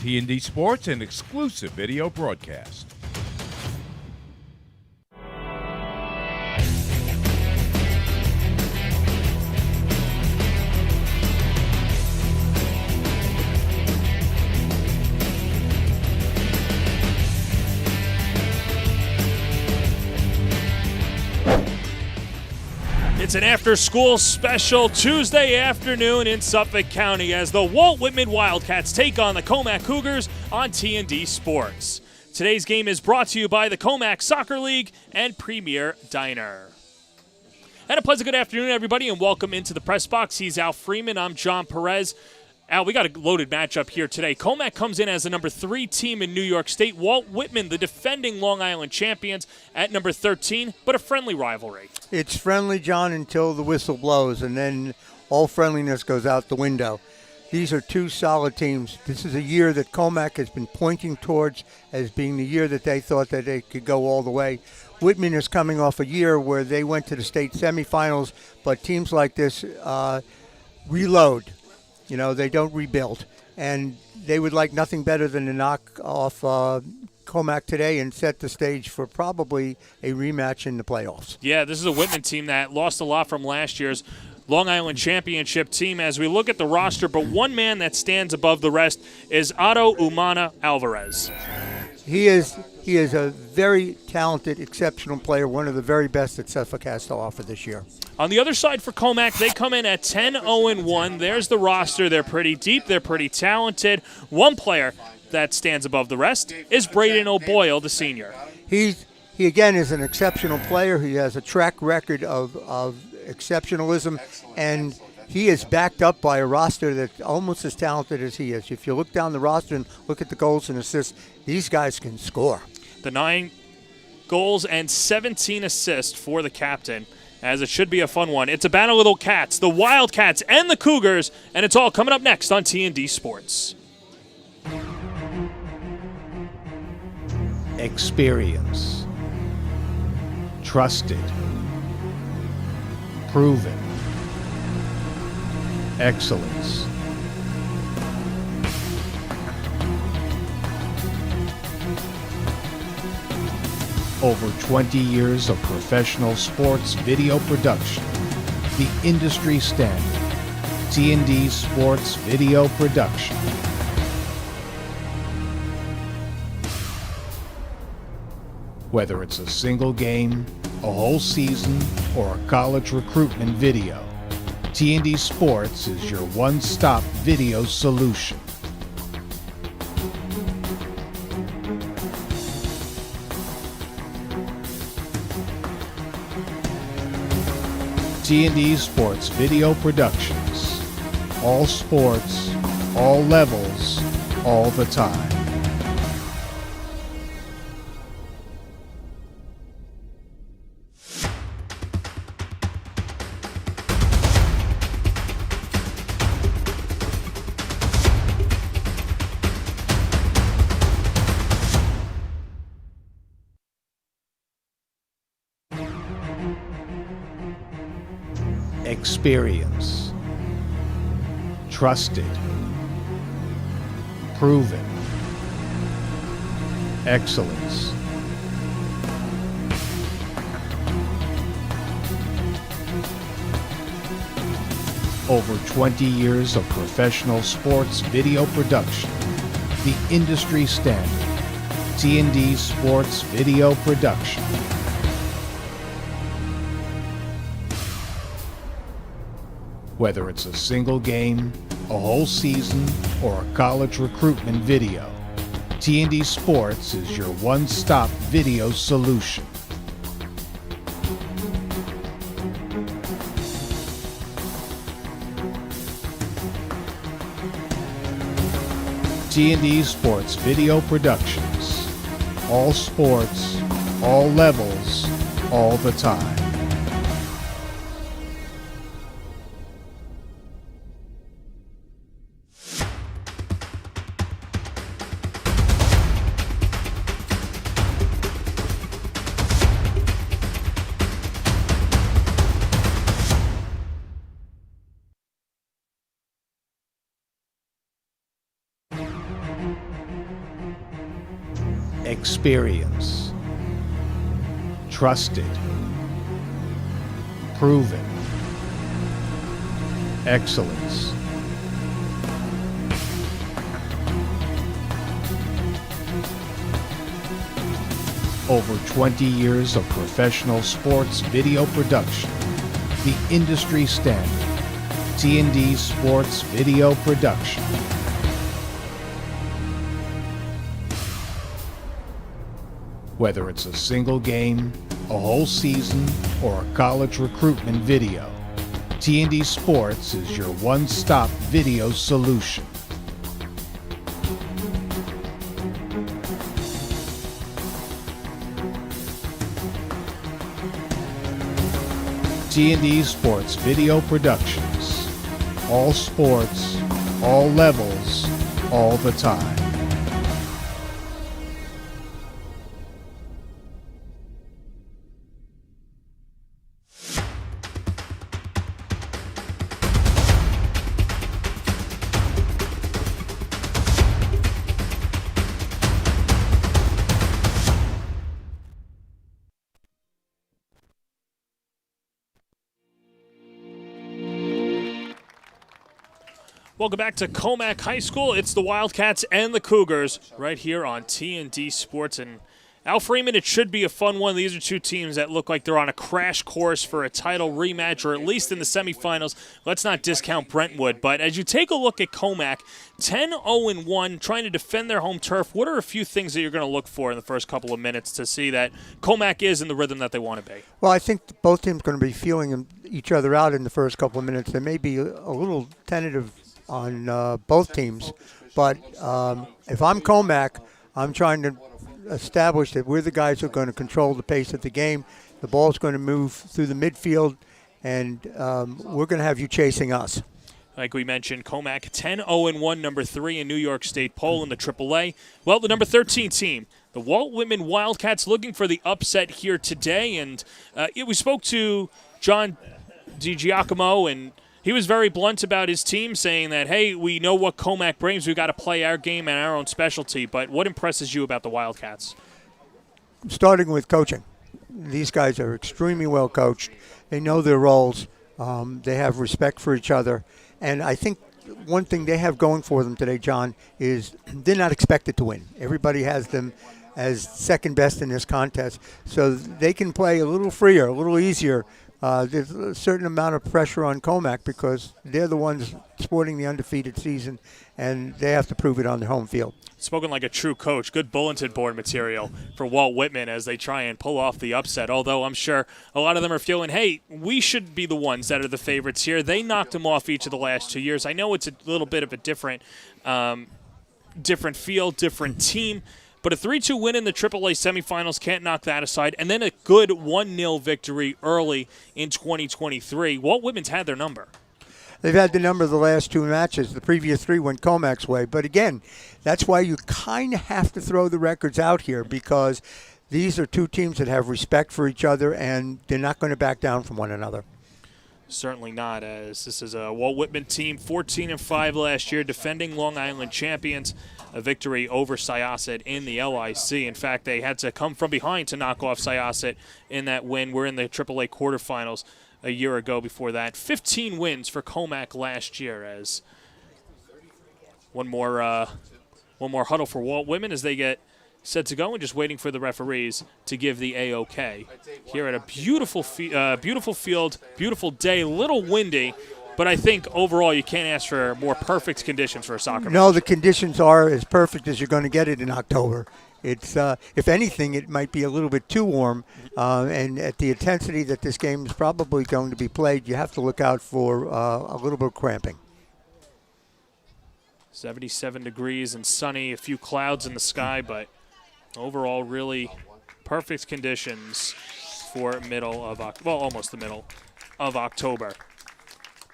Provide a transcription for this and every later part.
T&D Sports, an exclusive video broadcast. It's an after-school special Tuesday afternoon in Suffolk County as the Walt Whitman Wildcats take on the Commack Cougars on T&D Sports. Today's game is brought to you by the Commack Soccer League and Premier Diner. And a pleasant good afternoon, everybody, and welcome into the press box. He's Al Freeman. I'm John Perez. Al, we got a loaded matchup here today. Commack comes in as the number 3 team in New York State. Walt Whitman, the defending Long Island champions, at number 13, but a friendly rivalry. It's friendly, John, until the whistle blows, and then all friendliness goes out the window. These are two solid teams. This is a year that Commack has been pointing towards as being the year that they thought that they could go all the way. Whitman is coming off a year where they went to the state semifinals, but teams like this reload. You know, they don't rebuild. And they would like nothing better than to knock off Commack today and set the stage for probably a rematch in the playoffs. Yeah, this is a Whitman team that lost a lot from last year's Long Island Championship team. As we look at the roster, but one man that stands above the rest is Otto Umana Alvarez. He is a very talented, exceptional player, one of the very best that Suffolk has to offer this year. On the other side for Commack, they come in at 10-0-1. There's the roster. They're pretty deep. They're pretty talented. One player that stands above the rest is Braden O'Boyle, the senior. He again is an exceptional player. He has a track record of exceptionalism, and he is backed up by a roster that's almost as talented as he is. If you look down the roster and look at the goals and assists, these guys can score. The 9 goals and 17 assists for the captain, as it should be a fun one. It's a battle of the Cats, the Wildcats, and the Cougars, and it's all coming up next on T&D Sports. Experience. Trusted. Proven. Excellence. Over 20 years of professional sports video production. The industry standard. T&D Sports Video Production. Whether it's a single game, a whole season, or a college recruitment video, T&D Sports is your one-stop video solution. T&D Sports Video Productions. All sports, all levels, all the time. Experience. Trusted. Proven. Excellence. Over 20 years of professional sports video production. The industry standard. T&D Sports Video Production. Whether it's a single game, a whole season, or a college recruitment video, T&D Sports is your one-stop video solution. T&D Sports Video Productions. All sports, all levels, all the time. Experience. Trusted. Proven. Excellence. Over 20 years of professional sports video production. The industry standard. T&D Sports Video Production. Whether it's a single game, a whole season, or a college recruitment video, T&D Sports is your one-stop video solution. T&D Sports Video Productions. All sports, all levels, all the time. Welcome back to Commack High School. It's the Wildcats and the Cougars right here on T&D Sports. And Al Freeman, it should be a fun one. These are two teams that look like they're on a crash course for a title rematch, or at least in the semifinals. Let's not discount Brentwood. But as you take a look at Commack, 10-0-1, trying to defend their home turf, what are a few things that you're going to look for in the first couple of minutes to see that Commack is in the rhythm that they want to be? Well, I think both teams are going to be feeling each other out in the first couple of minutes. They may be a little tentative on both teams, but if I'm Commack, I'm trying to establish that we're the guys who are going to control the pace of the game. The ball's going to move through the midfield, and we're going to have you chasing us. Like we mentioned, Commack 10-0-1, number 3 in New York State poll in the AAA. Well, the number 13 team, the Walt Whitman Wildcats, looking for the upset here today. And we spoke to John DiGiacomo, and he was very blunt about his team, saying that, hey, we know what Commack brings. We've got to play our game and our own specialty. But what impresses you about the Wildcats? Starting with coaching. These guys are extremely well coached. They know their roles. They have respect for each other. And I think one thing they have going for them today, John, is they're not expected to win. Everybody has them as second best in this contest. So they can play a little freer, a little easier. There's a certain amount of pressure on Commack because they're the ones sporting the undefeated season, and they have to prove it on their home field. Spoken like a true coach. Good bulletin board material for Walt Whitman as they try and pull off the upset, although I'm sure a lot of them are feeling, hey, we should be the ones that are the favorites here. They knocked them off each of the last 2 years. I know it's a little bit of a different field, different team, but a 3-2 win in the AAA semifinals can't knock that aside. And then a good 1-0 victory early in 2023. Walt Whitman's had their number. They've had the number of the last 2 matches. The previous 3 went Commack's way. But again, that's why you kind of have to throw the records out here, because these are 2 teams that have respect for each other, and they're not going to back down from one another. Certainly not, as this is a Walt Whitman team, 14-5 last year, defending Long Island champions, a victory over Syosset in the LIC. In fact, they had to come from behind to knock off Syosset in that win. We're in the AAA quarterfinals a year ago before that. 15 wins for Commack last year, as one more huddle for Walt Whitman as they get set to go and just waiting for the referees to give the A-OK. Here at a beautiful field, beautiful day, a little windy, but I think overall you can't ask for more perfect conditions for a soccer match. No, the conditions are as perfect as you're going to get it in October. It's, if anything, it might be a little bit too warm, and at the intensity that this game is probably going to be played, you have to look out for a little bit of cramping. 77 degrees and sunny, a few clouds in the sky, but overall really perfect conditions for almost the middle of October.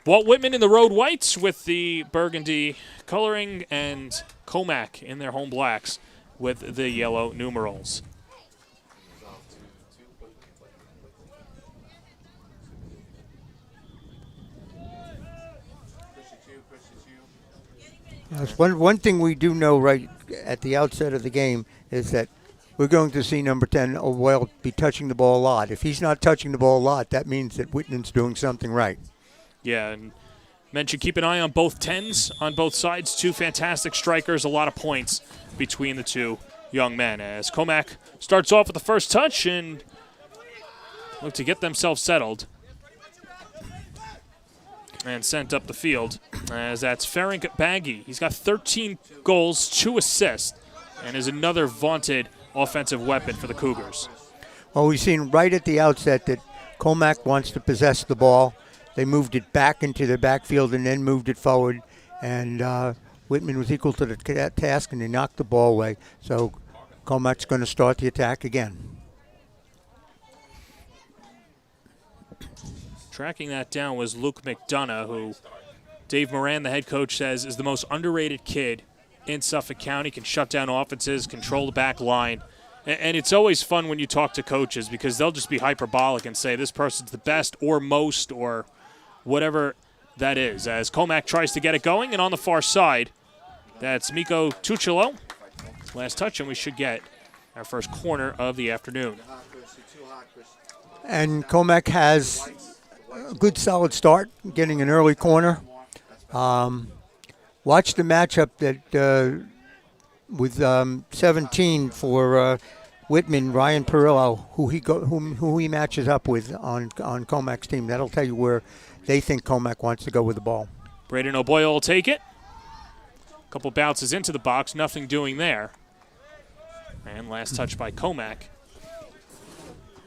Walt Whitman in the road whites with the burgundy coloring, and Commack in their home blacks with the yellow numerals. One thing we do know right at the outset of the game is that we're going to see number 10, Walt, be touching the ball a lot. If he's not touching the ball a lot, that means that Whitman's doing something right. Yeah, and mentioned keep an eye on both 10s on both sides. Two fantastic strikers, a lot of points between the two young men. As Commack starts off with the first touch and look to get themselves settled and sent up the field, as that's Ferenc Baggy. He's got 13 goals, 2 assists, and is another vaunted offensive weapon for the Cougars. Well, we've seen right at the outset that Commack wants to possess the ball. They moved it back into the backfield and then moved it forward, and Whitman was equal to the task, and they knocked the ball away. So Commack's going to start the attack again. Tracking that down was Luke McDonough, who Dave Moran, the head coach, says is the most underrated kid in Suffolk County, can shut down offenses, control the back line. And it's always fun when you talk to coaches because they'll just be hyperbolic and say this person's the best or most or whatever that is. As Commack tries to get it going, and on the far side, that's Miko Tucciolo. Last touch, and we should get our first corner of the afternoon. And Commack has a good solid start, getting an early corner. Watch the matchup that with 17 for Whitman, Ryan Perillo, who he matches up with on Commack's team. That'll tell you where they think Commack wants to go with the ball. Braden O'Boyle will take it. A couple bounces into the box, nothing doing there. And last touch by Commack.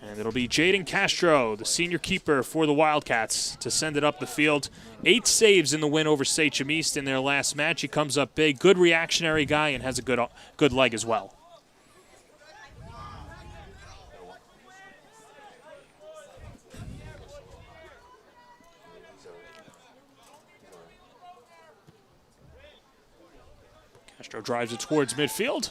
And it'll be Jaden Castro, the senior keeper for the Wildcats, to send it up the field. 8 saves in the win over Sachem East in their last match. He comes up big, good reactionary guy, and has a good leg as well. Castro drives it towards midfield.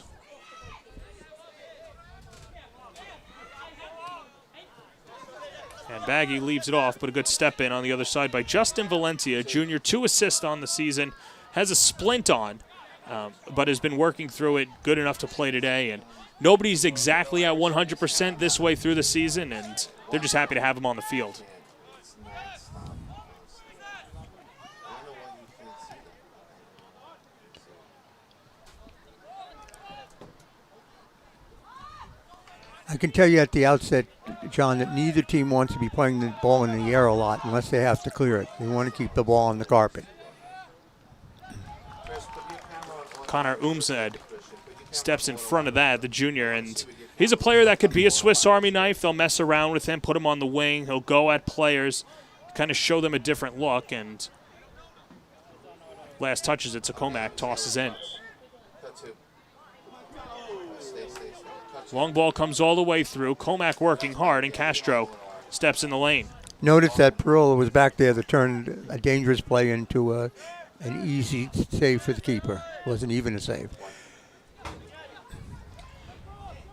And Baggy leaves it off, but a good step in on the other side by Justin Valencia, junior, 2 assists on the season, has a splint on, but has been working through it good enough to play today. And nobody's exactly at 100% this way through the season, and they're just happy to have him on the field. I can tell you at the outset, John, that neither team wants to be playing the ball in the air a lot unless they have to clear it. They want to keep the ball on the carpet. Connor Umsed steps in front of that, the junior, and he's a player that could be a Swiss Army knife. They'll mess around with him, put him on the wing. He'll go at players, kind of show them a different look, and last touches it to Commack, tosses in. Long ball comes all the way through. Commack working hard, and Castro steps in the lane. Notice that Perillo was back there that turned a dangerous play into an easy save for the keeper. Wasn't even a save.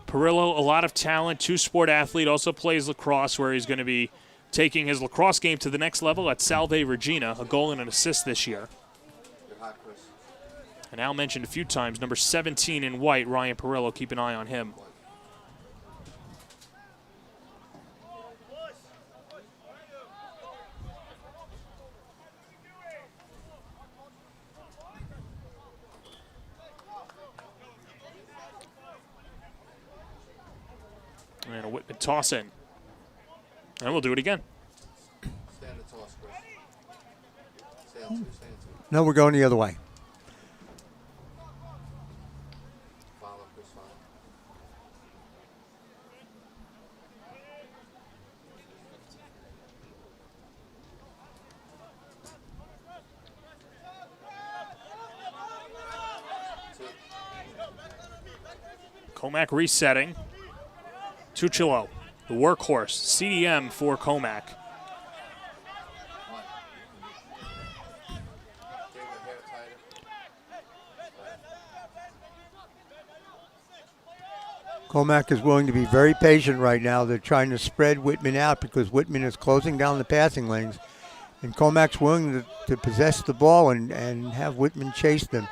Perillo, a lot of talent, 2-sport athlete, also plays lacrosse, where he's going to be taking his lacrosse game to the next level at Salve Regina, a goal and an assist this year. And Al mentioned a few times, number 17 in white, Ryan Perillo, keep an eye on him. And a Whitman toss in. And we'll do it again. No, we're going the other way. Commack resetting. Tucciolo, the workhorse, CDM for Commack. Commack is willing to be very patient right now. They're trying to spread Whitman out because Whitman is closing down the passing lanes. And Commack's willing to possess the ball and have Whitman chase them.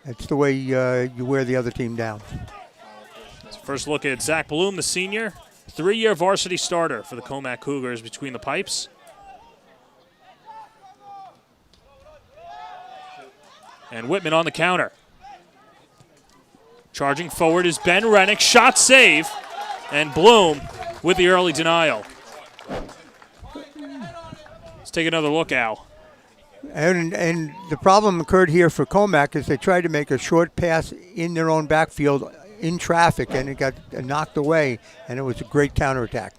That's the way you wear the other team down. First look at Zach Bloom, the senior. 3-year varsity starter for the Commack Cougars between the pipes. And Whitman on the counter. Charging forward is Ben Rennick. Shot save. And Bloom with the early denial. Let's take another look, Al. And the problem occurred here for Commack is they tried to make a short pass in their own backfield in traffic, and it got knocked away, and it was a great counterattack.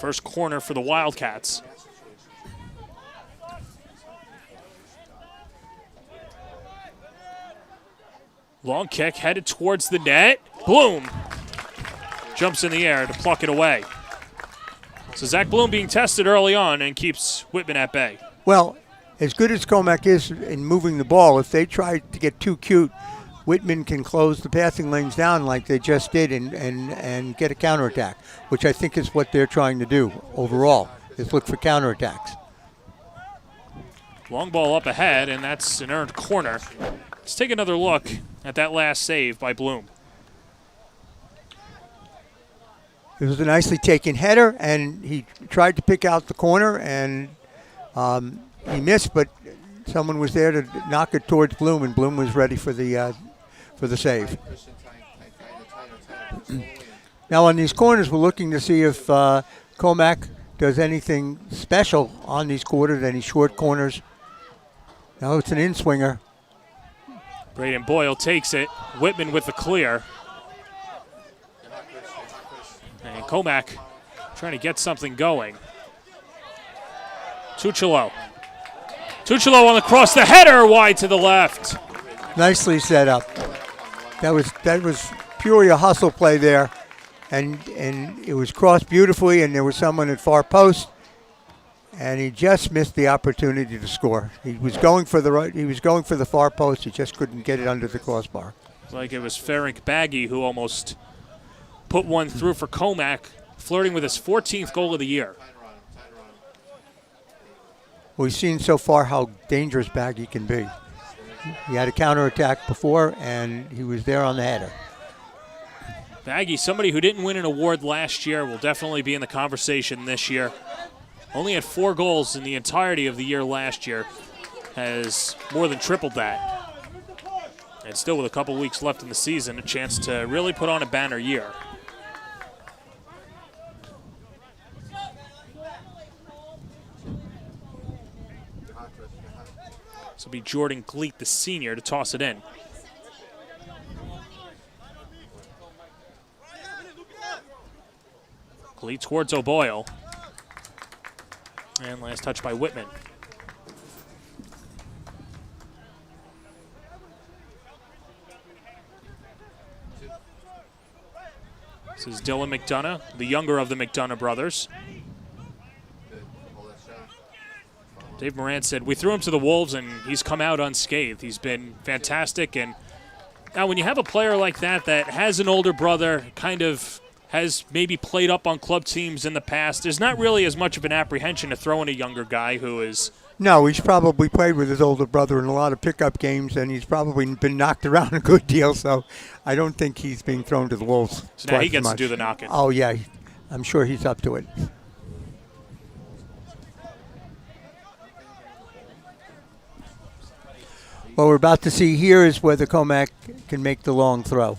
First corner for the Wildcats. Long kick headed towards the net. Bloom jumps in the air to pluck it away. So Zach Bloom being tested early on and keeps Whitman at bay. Well, as good as Commack is in moving the ball, if they try to get too cute, Whitman can close the passing lanes down like they just did and get a counterattack, which I think is what they're trying to do overall, is look for counterattacks. Long ball up ahead, and that's an earned corner. Let's take another look at that last save by Bloom. It was a nicely taken header, and he tried to pick out the corner, and he missed, but someone was there to knock it towards Bloom, and Bloom was ready for the save. Now on these corners, we're looking to see if Commack does anything special on these quarters, any short corners. No, it's an in-swinger. Braden Boyle takes it. Whitman with the clear. And Commack trying to get something going. Tuccolo on the cross, the header wide to the left. Nicely set up. That was purely a hustle play there, and it was crossed beautifully, and there was someone at far post, and he just missed the opportunity to score. He was going for the far post. He just couldn't get it under the crossbar. It's like it was Ferenc Baggy who almost put one through for Commack, flirting with his 14th goal of the year. We've seen so far how dangerous Baggy can be. He had a counterattack before, and he was there on the header. Baggy, somebody who didn't win an award last year, will definitely be in the conversation this year. Only had 4 goals in the entirety of the year last year. Has more than tripled that. And still with a couple weeks left in the season, a chance to really put on a banner year. This will be Jordan Gleet, the senior, to toss it in. Gleet towards O'Boyle. And last touch by Whitman. This is Dylan McDonough, the younger of the McDonough brothers. Dave Moran said, we threw him to the Wolves and he's come out unscathed. He's been fantastic. And now when you have a player like that that has an older brother, kind of has maybe played up on club teams in the past, there's not really as much of an apprehension to throw in a younger guy who is... No, he's probably played with his older brother in a lot of pickup games, and he's probably been knocked around a good deal, so I don't think he's being thrown to the Wolves. So now he gets to do the knocking. Oh, yeah. I'm sure he's up to it. What we're about to see here is whether Commack can make the long throw.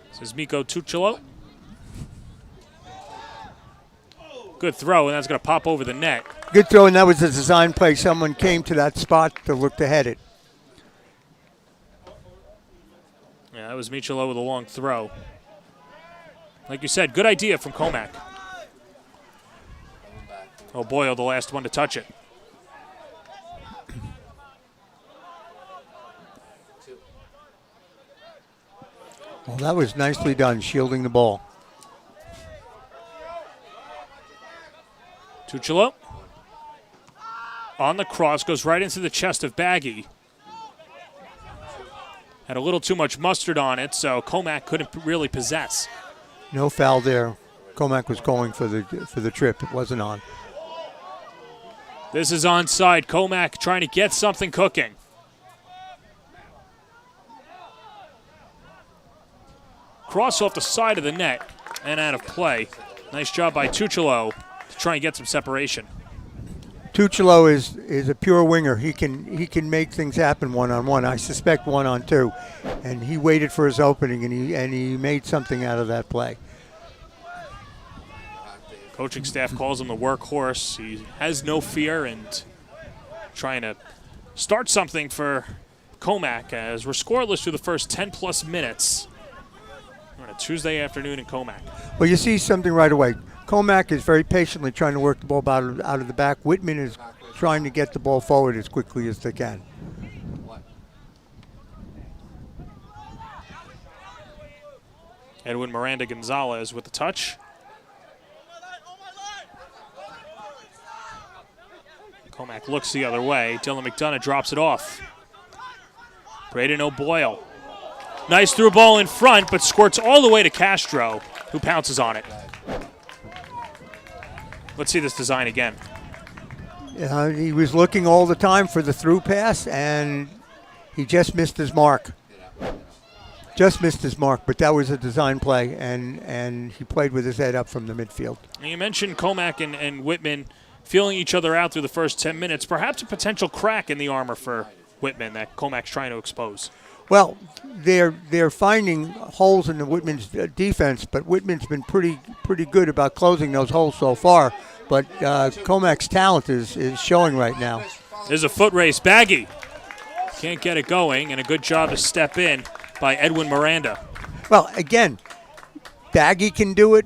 This is Miko Tuccolo. Good throw, and that's going to pop over the net. Good throw, and that was a design play. Someone came to that spot to look to head it. Yeah, that was Michelo with a long throw. Like you said, good idea from Commack. Oh, Boyle, the last one to touch it. Well, that was nicely done, shielding the ball. Tuccolo on the cross, goes right into the chest of Baggy. Had a little too much mustard on it, so Commack couldn't really possess. No foul there. Commack was going for the trip. It wasn't on. This is onside. Commack trying to get something cooking. cross off the side of the net and out of play. Nice job by Tucciolo to try and get some separation. Tucciolo is a pure winger. He can make things happen one-on-one. I suspect one-on-two, and he waited for his opening and he made something out of that play. Coaching staff calls him the workhorse. He has no fear and trying to start something for Commack as we're scoreless through the first 10-plus minutes. We're on a Tuesday afternoon in Commack. Well, you see something right away. Commack is very patiently trying to work the ball out of the back. Whitman is trying to get the ball forward as quickly as they can. Edwin Miranda Gonzalez with the touch. Commack looks the other way. Dylan McDonough drops it off. Braden O'Boyle. Nice through ball in front, but squirts all the way to Castro, who pounces on it. Let's see this design again. He was looking all the time for the through pass, and he just missed his mark. Just missed his mark, but that was a design play, and he played with his head up from the midfield. And you mentioned Commack and Whitman feeling each other out through the first 10 minutes. Perhaps a potential crack in the armor for Whitman that Commack's trying to expose. Well, they're finding holes in the Whitman's defense, but Whitman's been pretty good about closing those holes so far. But Commack's talent is showing right now. There's a foot race. Baggy can't get it going, and a good job to step in by Edwin Miranda. Well, again, Baggy can do it.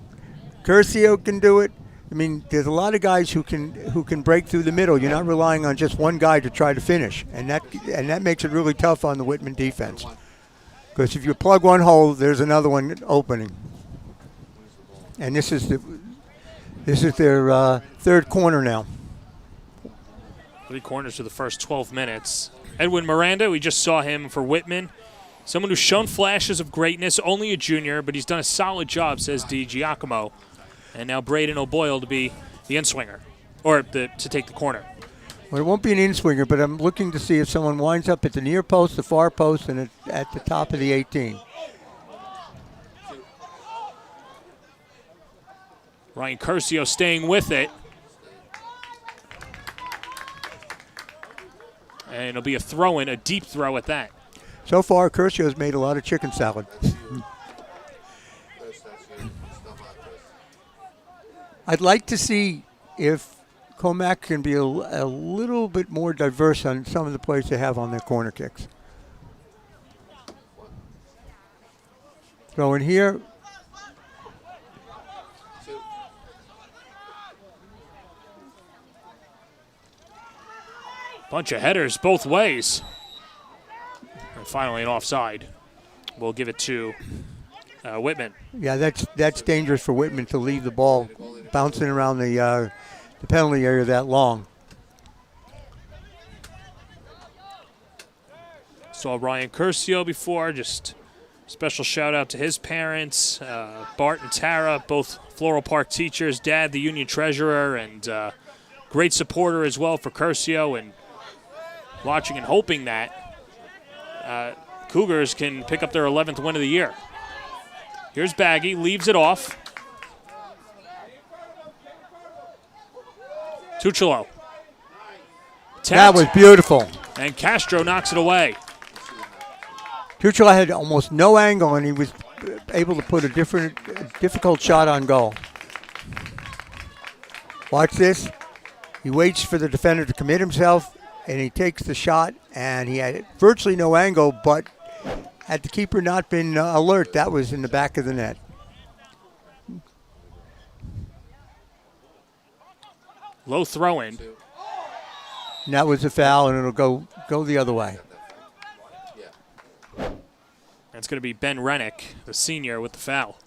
Curcio can do it. I mean, there's a lot of guys who can break through the middle. You're not relying on just one guy to try to finish, and that makes it really tough on the Whitman defense. Because if you plug one hole, there's another one opening. And this is their third corner now. 3 corners to the first 12 minutes. Edwin Miranda, we just saw him for Whitman. Someone who's shown flashes of greatness, only a junior, but he's done a solid job, says Di Giacomo. And now Braden O'Boyle to be the in-swinger, or to take the corner. Well, it won't be an in-swinger, but I'm looking to see if someone winds up at the near post, the far post, and at the top of the 18. Ryan Curcio staying with it. And it'll be a throw-in, a deep throw at that. So far, Curcio's made a lot of chicken salad. I'd like to see if Commack can be a little bit more diverse on some of the plays they have on their corner kicks. Throw in here. Bunch of headers both ways. And finally an offside. We'll give it to Whitman. Yeah, that's dangerous for Whitman to leave the ball bouncing around the penalty area that long. Saw Ryan Curcio before. Just special shout out to his parents, Bart and Tara, both Floral Park teachers. Dad, the union treasurer, and great supporter as well for Curcio. And watching and hoping that Cougars can pick up their 11th win of the year. Here's Baggy, leaves it off. Tucciolo. That was beautiful. And Castro knocks it away. Tucciolo had almost no angle, and he was able to put a difficult shot on goal. Watch this. He waits for the defender to commit himself, and he takes the shot, and he had virtually no angle, but had the keeper not been alert, that was in the back of the net. Low throw-in. And that was a foul, and it'll go the other way. It's going to be Ben Rennick, the senior, with the foul.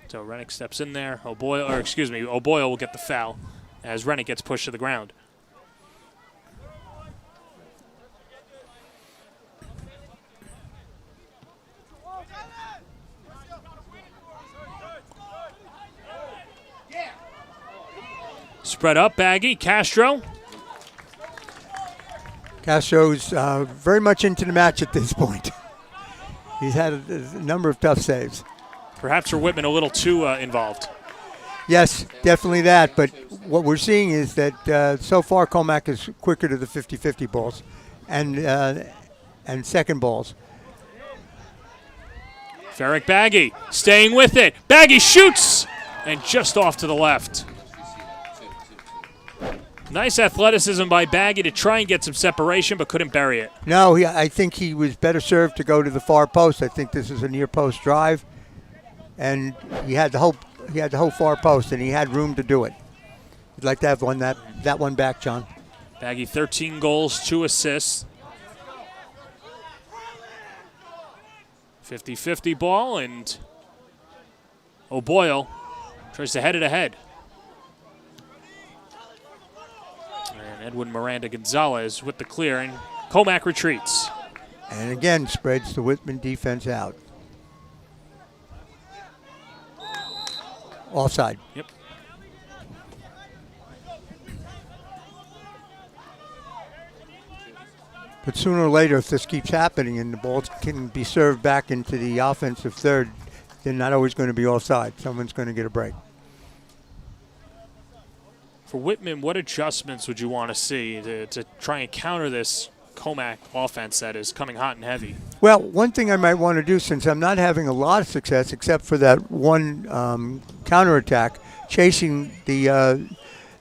So Rennick steps in there. O'Boyle will get the foul as Rennick gets pushed to the ground. Spread up, Baggy, Castro. Castro's very much into the match at this point. He's had a number of tough saves. Perhaps for Whitman a little too involved. Yes, definitely that. But what we're seeing is that so far Commack is quicker to the 50-50 balls and second balls. Ferrick Baggy staying with it. Baggy shoots and just off to the left. Nice athleticism by Baggy to try and get some separation, but couldn't bury it. No, I think he was better served to go to the far post. I think this is a near post drive, and he had the whole far post, and he had room to do it. You'd like to have that one back, John. Baggy 13 goals, 2 assists. 50-50 ball, and O'Boyle tries to head it ahead. And Edwin Miranda Gonzalez with the clear, and Commack retreats. And again, spreads the Whitman defense out. Offside. Yep. But sooner or later, if this keeps happening and the ball can be served back into the offensive third, they're not always going to be offside. Someone's going to get a break. For Whitman, what adjustments would you want to see to try and counter this Commack offense that is coming hot and heavy? Well, one thing I might want to do, since I'm not having a lot of success except for that one counterattack, chasing the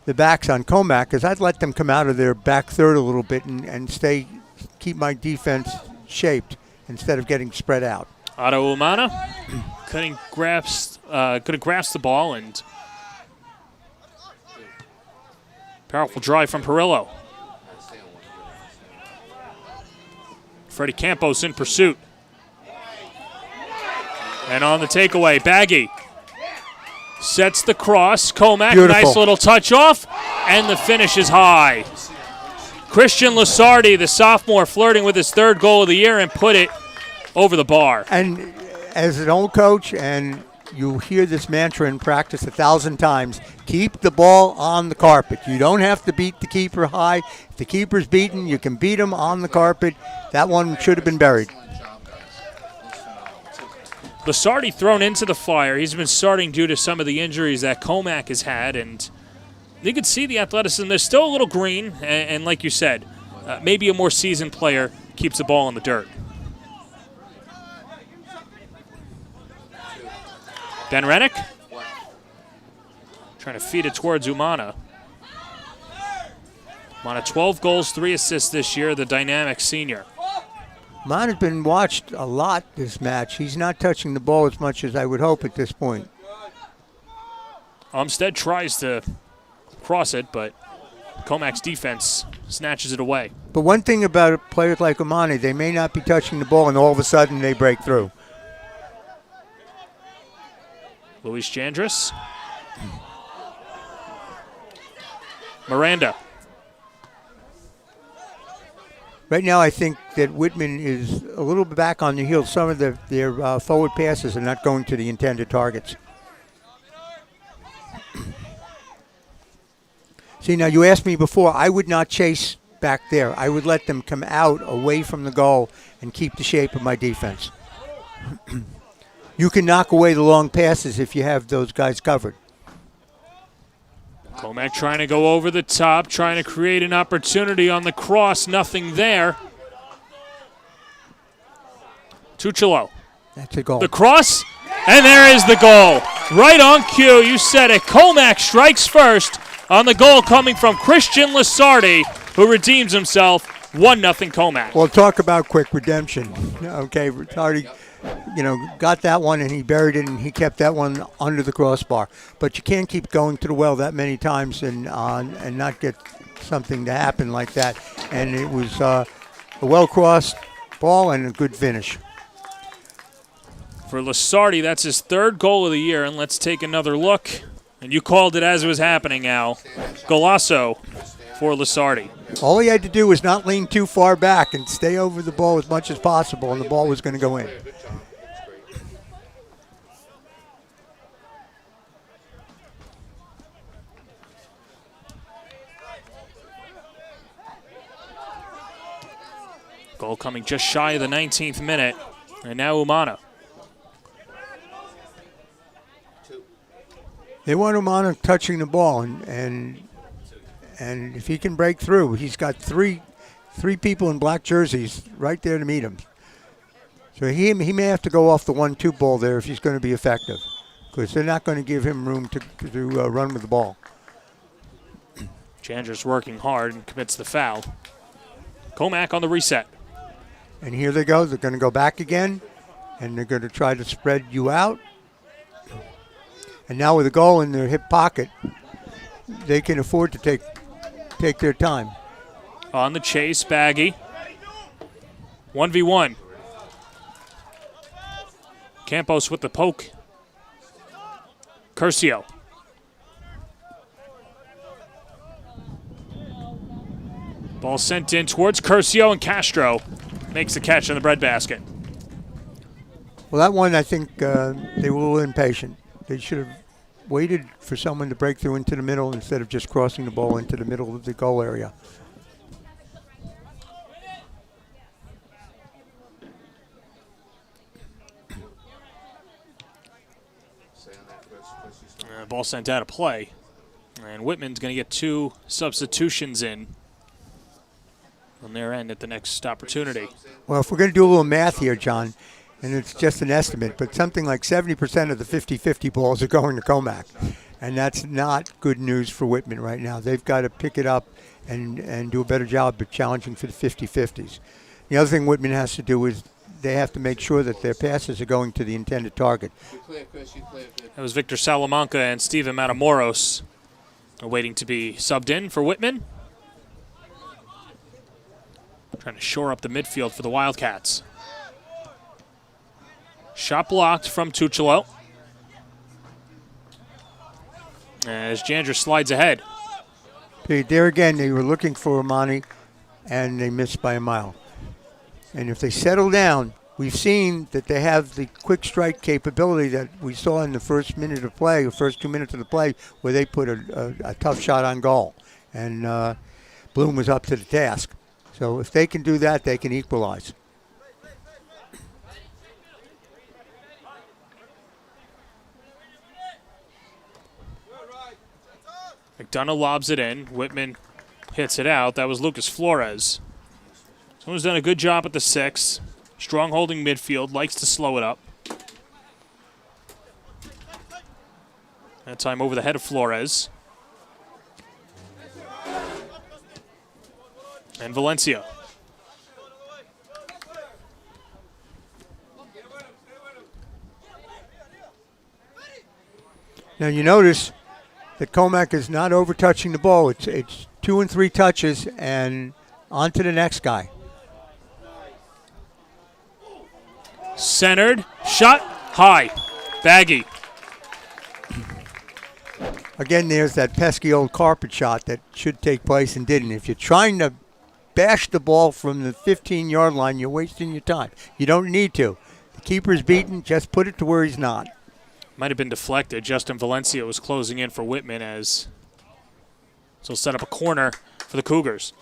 backs on Commack, is I'd let them come out of their back third a little bit and keep my defense shaped instead of getting spread out. Otto Umana couldn't grasp the ball, and powerful drive from Perillo. Freddie Campos in pursuit. And on the takeaway, Baggy sets the cross. Commack, nice little touch off, and the finish is high. Christian Lasardi, the sophomore, flirting with his third goal of the year and put it over the bar. And as an old coach, and you hear this mantra in practice 1,000 times, keep the ball on the carpet. You don't have to beat the keeper high. If the keeper's beaten, you can beat him on the carpet. That one should have been buried. Lasardi thrown into the fire. He's been starting due to some of the injuries that Commack has had, and you can see the athleticism. There's still a little green, and like you said, maybe a more seasoned player keeps the ball in the dirt. Ben Rennick trying to feed it towards Umana. Umana 12 goals, 3 assists this year, the dynamic senior. Umana's been watched a lot this match. He's not touching the ball as much as I would hope at this point. Umstead tries to cross it, but Commack's defense snatches it away. But one thing about players like Umana, they may not be touching the ball and all of a sudden they break through. Luis Chandris. Miranda. Right now I think that Whitman is a little bit back on the heels. Some of their forward passes are not going to the intended targets. See, now you asked me before, I would not chase back there. I would let them come out away from the goal and keep the shape of my defense. You can knock away the long passes if you have those guys covered. Commack trying to go over the top, trying to create an opportunity on the cross. Nothing there. Tucciolo. That's a goal. The cross, and there is the goal. Right on cue, you said it. Commack strikes first on the goal coming from Christian Lasardi, who redeems himself. 1-0 Commack. Well, talk about quick redemption. Okay, Lasardi, got that one and he buried it and he kept that one under the crossbar. But you can't keep going to the well that many times and not get something to happen like that. And it was a well-crossed ball and a good finish. For Lasardi, that's his third goal of the year. And let's take another look. And you called it as it was happening, Al. Golasso for Lasardi. All he had to do was not lean too far back and stay over the ball as much as possible, and the ball was going to go in. Goal coming just shy of the 19th minute. And now Umana. They want Umana touching the ball, and if he can break through, he's got three people in black jerseys right there to meet him. So he may have to go off the 1-2 ball there if he's going to be effective, because they're not going to give him room to run with the ball. Chandler's working hard and commits the foul. Commack on the reset. And here they go. They're going to go back again, and they're going to try to spread you out. And now with a goal in their hip pocket, they can afford to take their time. On the chase, Baggy. 1v1. Campos with the poke. Curcio. Ball sent in towards Curcio, and Castro makes the catch on the breadbasket. Well, that one, I think they were a little impatient. They should have waited for someone to break through into the middle instead of just crossing the ball into the middle of the goal area. Ball sent out of play. And Whitman's going to get 2 substitutions in on their end at the next opportunity. Well, if we're going to do a little math here, John, and it's just an estimate, but something like 70% of the 50-50 balls are going to Commack. And that's not good news for Whitman right now. They've got to pick it up and do a better job of challenging for the 50-50s. The other thing Whitman has to do is they have to make sure that their passes are going to the intended target. That was Victor Salamanca and Steven Matamoros waiting to be subbed in for Whitman. Trying to shore up the midfield for the Wildcats. Shot blocked from Tucciolo. As Jandra slides ahead. Okay, there again, they were looking for Amani, and they missed by a mile. And if they settle down, we've seen that they have the quick strike capability that we saw in the first minute of play, or first 2 minutes of the play, where they put a tough shot on goal. And Bloom was up to the task. So if they can do that, they can equalize. McDonough lobs it in. Whitman hits it out. That was Lucas Flores. Someone's done a good job at the 6. Strong holding midfield. Likes to slow it up. That time over the head of Flores. And Valencia. Now you notice that Commack is not over-touching the ball. It's 2 and 3 touches and on to the next guy. Centered. Shot. High. Baggy. Again, there's that pesky old carpet shot that should take place and didn't. If you're trying to bash the ball from the 15-yard line, you're wasting your time. You don't need to. The keeper's beaten. Just put it to where he's not. Might have been deflected. Justin Valencia was closing in for Whitman as so set up a corner for the Cougars.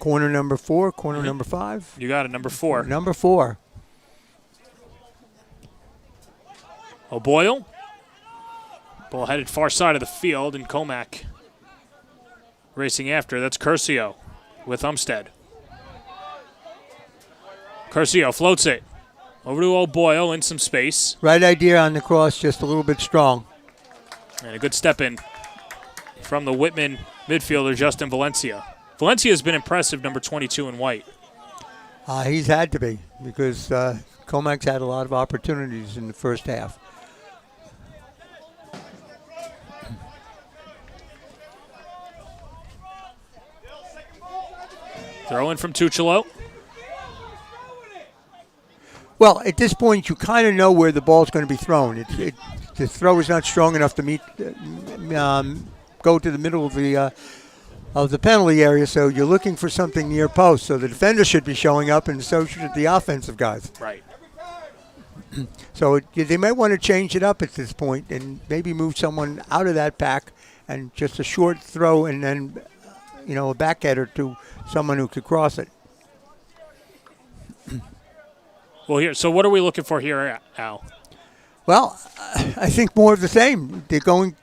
Corner number 4, corner number 5. You got it, number 4. Number 4. O'Boyle. Ball headed far side of the field, and Commack racing after. That's Curcio with Umstead. Curcio floats it. Over to O'Boyle in some space. Right idea on the cross, just a little bit strong. And a good step in from the Whitman midfielder, Justin Valencia. Valencia has been impressive, number 22 in white. He's had to be, because Commack's had a lot of opportunities in the first half. Throw in from Tucciolo. Well, at this point, you kind of know where the ball's going to be thrown. The throw is not strong enough to go to the middle of the penalty area, so you're looking for something near post. So the defender should be showing up, and so should the offensive guys. Right. So they might want to change it up at this point and maybe move someone out of that pack and just a short throw and then, a back header to someone who could cross it. Well, here. So what are we looking for here, Al? Well, I think more of the same. They're going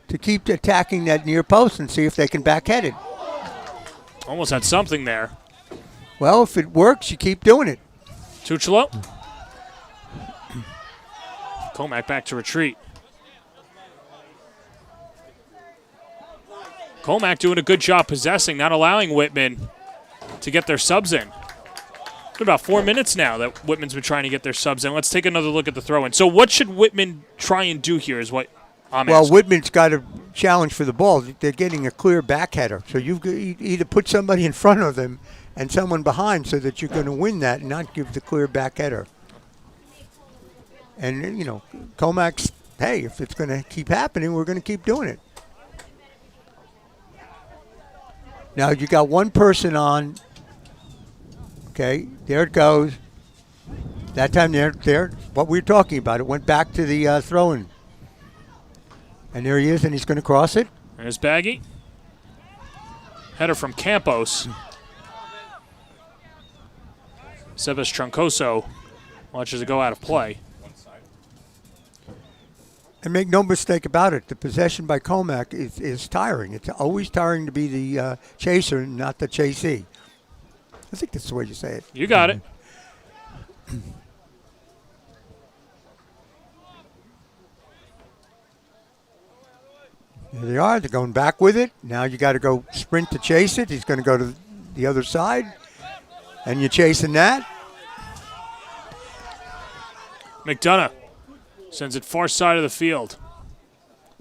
to keep attacking that near post and see if they can backhead it. Almost had something there. Well, if it works, you keep doing it. Tuchelo. Commack back to retreat. Commack doing a good job possessing, not allowing Whitman to get their subs in. It's been about 4 minutes now that Whitman's been trying to get their subs in. Let's take another look at the throw-in. So what should Whitman try and do here is what I'm asking. Whitman's got a challenge for the ball. They're getting a clear backheader. So you either put somebody in front of them and someone behind so that you're going to win that and not give the clear backheader. And, you know, Commack's, hey, if it's going to keep happening, we're going to keep doing it. Now you got one person on. Okay, there it goes. That time there, what we were talking about, it went back to the throw-in. And there he is, and he's going to cross it. There's Baggy. Header from Campos. Sebas Troncoso watches it go out of play. And make no mistake about it, the possession by Commack is tiring. It's always tiring to be the chaser, not the chasee. I think that's the way you say it. You got it. There they are. They're going back with it. Now you got to go sprint to chase it. He's going to go to the other side. And you're chasing that. McDonough sends it far side of the field.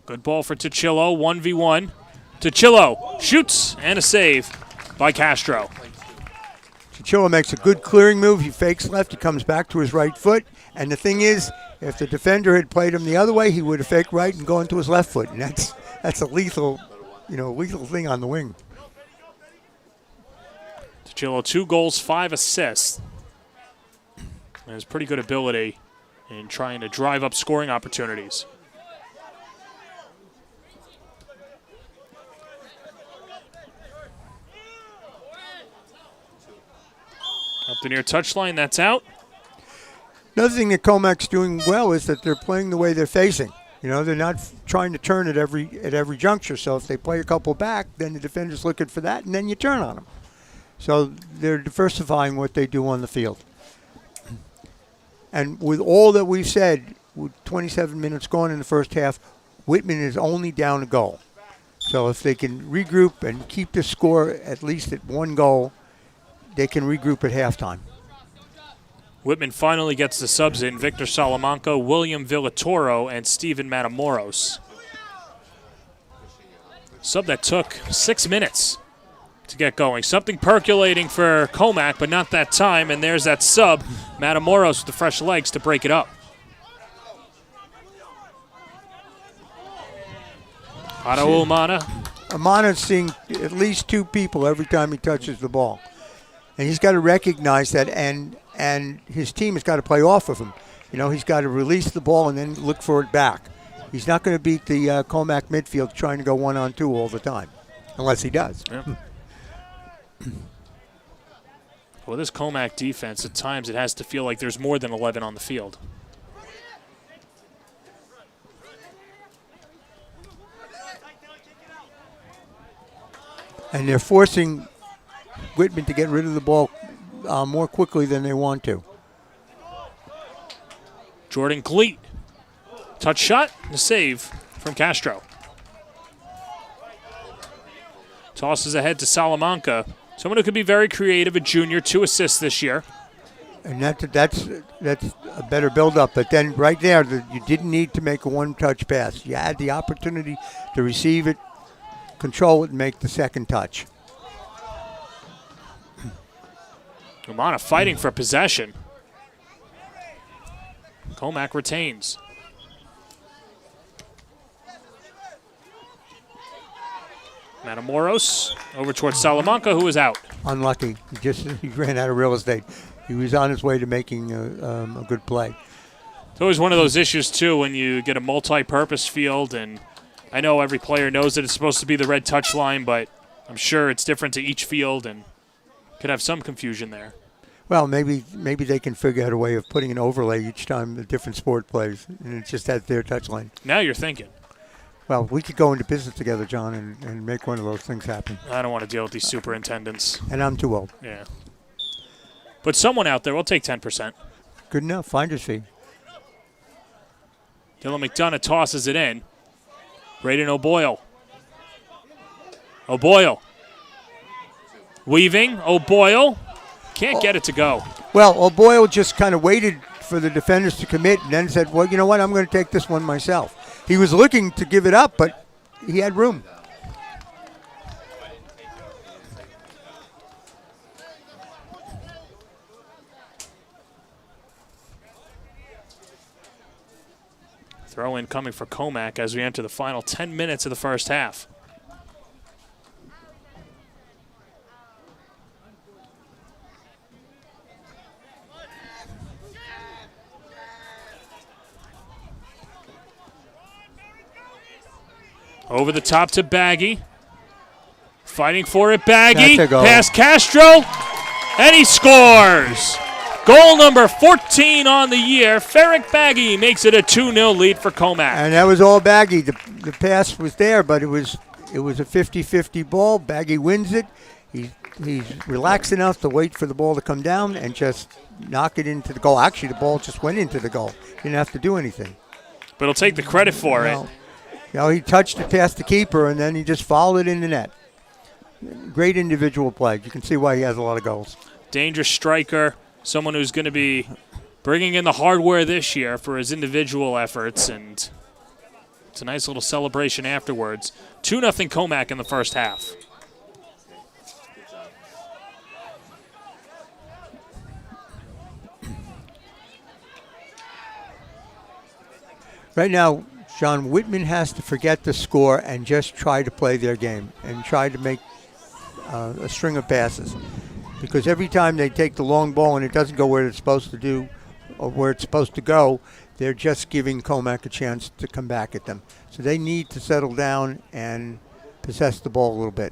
Good ball for Tuchelo, 1v1. Tuchelo shoots, and a save by Castro. Tuchelo makes a good clearing move. He fakes left. He comes back to his right foot. And the thing is, if the defender had played him the other way, he would have faked right and gone to his left foot. And that's a lethal thing on the wing. Tuchelo, 2 goals, 5 assists. And has pretty good ability in trying to drive up scoring opportunities. Up the near touchline, that's out. Another thing that Commack's doing well is that they're playing the way they're facing. You know, they're not trying to turn at every juncture. So if they play a couple back, then the defender's looking for that, and then you turn on them. So they're diversifying what they do on the field. And with all that we've said, with 27 minutes gone in the first half, Whitman is only down a goal. So if they can regroup and keep the score at least at 1 goal, they can regroup at halftime. Whitman finally gets the subs in. Victor Salamanca, William Villatoro, and Steven Matamoros. Sub that took 6 minutes to get going. Something percolating for Commack, but not that time. And there's that sub, Matamoros with the fresh legs to break it up. Araújo Amana. Amana's seeing at least 2 people every time he touches the ball. And he's got to recognize that, and his team has got to play off of him. You know, he's got to release the ball and then look for it back. He's not going to beat the Commack midfield trying to go 1-on-2 all the time, unless he does. Yep. Well, this Commack defense, at times it has to feel like there's more than 11 on the field. And they're forcing Whitman to get rid of the ball more quickly than they want to. Jordan Gleat. Touch shot, the save from Castro. Tosses ahead to Salamanca. Someone who could be very creative, a junior, 2 assists this year. And that's a better build-up. But then right there, you didn't need to make a one-touch pass. You had the opportunity to receive it, control it, and make the second touch. Umana fighting for possession. Commack retains. Matamoros over towards Salamanca, who is out. Unlucky. He ran out of real estate. He was on his way to making a good play. It's always one of those issues, too, when you get a multi-purpose field. And I know every player knows that it's supposed to be the red touch line, but I'm sure it's different to each field and could have some confusion there. Well, maybe they can figure out a way of putting an overlay each time a different sport plays, and it's just at their touchline. Now you're thinking. Well, we could go into business together, John, and make one of those things happen. I don't want to deal with these superintendents. And I'm too old. Yeah. But someone out there will take 10%. Good enough. Finder's fee. Dylan McDonough tosses it in. Braden O'Boyle. O'Boyle. Weaving. O'Boyle. Can't get it to go. Well, O'Boyle just kind of waited for the defenders to commit and then said, well, you know what, I'm going to take this one myself. He was looking to give it up, but he had room. Throw in coming for Commack as we enter the final 10 minutes of the first half. Over the top to Baggy. Fighting for it, Baggy. Past Castro. And he scores. Goal number 14 on the year. Ferrick Baggy makes it a 2-0 lead for Commack. And that was all Baggy. The pass was there, but it was a 50-50 ball. Baggy wins it. He's relaxed enough to wait for the ball to come down and just knock it into the goal. Actually, the ball just went into the goal. He didn't have to do anything. But he'll take the credit for it. You know, he touched it past the keeper, and then he just followed it in the net. Great individual play. You can see why he has a lot of goals. Dangerous striker, someone who's going to be bringing in the hardware this year for his individual efforts, and it's a nice little celebration afterwards. 2-0 Commack in the first half. Right now, John, Whitman has to forget the score and just try to play their game and try to make a string of passes. Because every time they take the long ball and it doesn't go where it's supposed to do or where it's supposed to go, they're just giving Commack a chance to come back at them. So they need to settle down and possess the ball a little bit.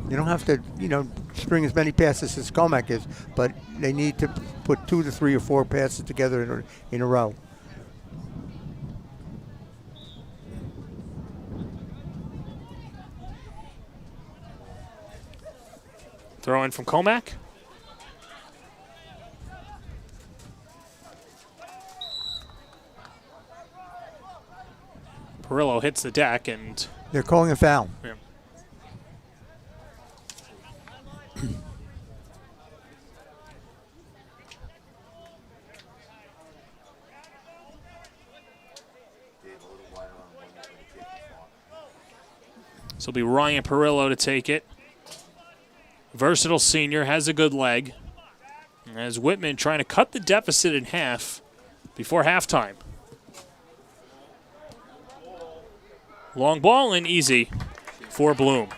You don't have to, string as many passes as Commack is, but they need to put 2 to 3 or 4 passes together in a row. Throw in from Commack. Perillo hits the deck, and they're calling a foul. Yeah. So it'll be Ryan Perillo to take it. Versatile senior, has a good leg. As Whitman trying to cut the deficit in half before halftime. Long ball and easy for Bloom.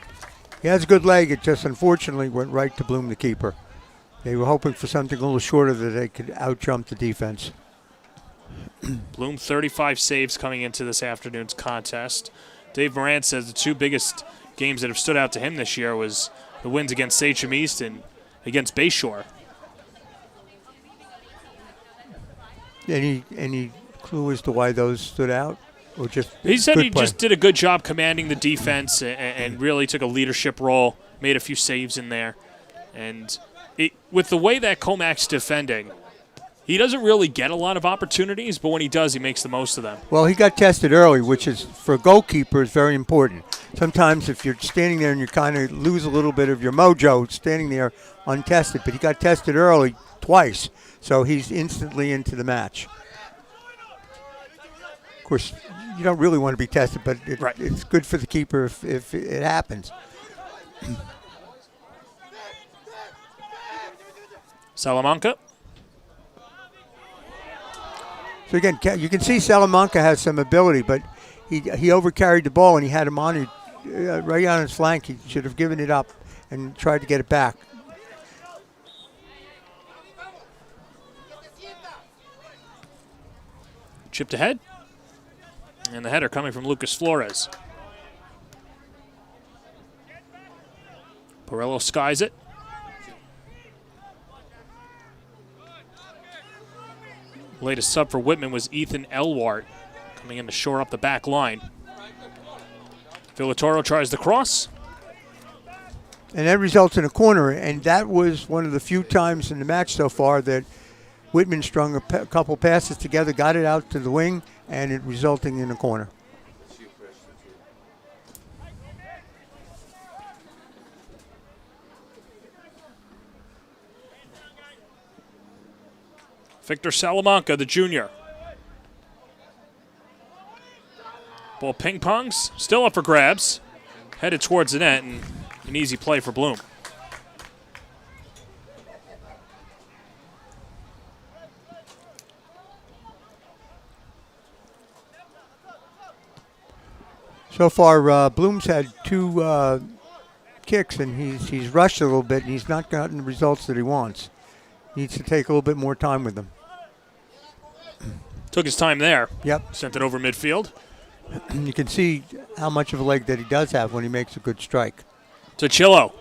He has a good leg. It just unfortunately went right to Bloom, the keeper. They were hoping for something a little shorter that they could out-jump the defense. Bloom 35 saves coming into this afternoon's contest. Dave Moran says the 2 biggest games that have stood out to him this year was the wins against Sachem East and against Bayshore. Any clue as to why those stood out? Or just he said he play? Just did a good job commanding the defense and really took a leadership role, made a few saves in there. And with the way that Commack's defending, he doesn't really get a lot of opportunities, but when he does, he makes the most of them. Well, he got tested early, which is, for a goalkeeper, is very important. Sometimes if you're standing there and you kind of lose a little bit of your mojo standing there untested, but he got tested early twice, so he's instantly into the match. Of course, you don't really want to be tested, but it's good for the keeper if it happens. Salamanca. So again, you can see Salamanca has some ability, but he overcarried the ball and he had him on it right on his flank. He should have given it up and tried to get it back. Chipped ahead. And the header coming from Lucas Flores. Perillo skies it. Latest sub for Whitman was Ethan Elwart, coming in to shore up the back line. Villatoro tries the cross. And that results in a corner, and that was one of the few times in the match so far that Whitman strung a couple passes together, got it out to the wing, and it resulting in a corner. Victor Salamanca, the junior. Ball ping-pongs, still up for grabs. Headed towards the net, and an easy play for Bloom. So far, Bloom's had 2 kicks, and he's rushed a little bit, and he's not gotten the results that he wants. Needs to take a little bit more time with them. Took his time there. Yep. Sent it over midfield. You can see how much of a leg that he does have when he makes a good strike. Tochillo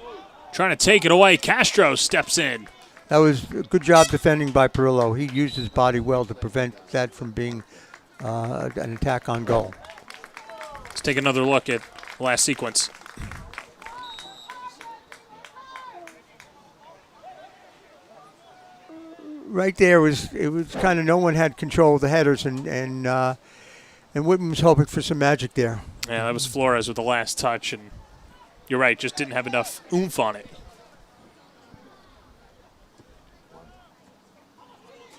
trying to take it away. Castro steps in. That was a good job defending by Perillo. He used his body well to prevent that from being an attack on goal. Let's take another look at the last sequence. Right there it was kind of no one had control of the headers, and Whitman was hoping for some magic there. Yeah, that was Flores with the last touch, and you're right, just didn't have enough oomph on it.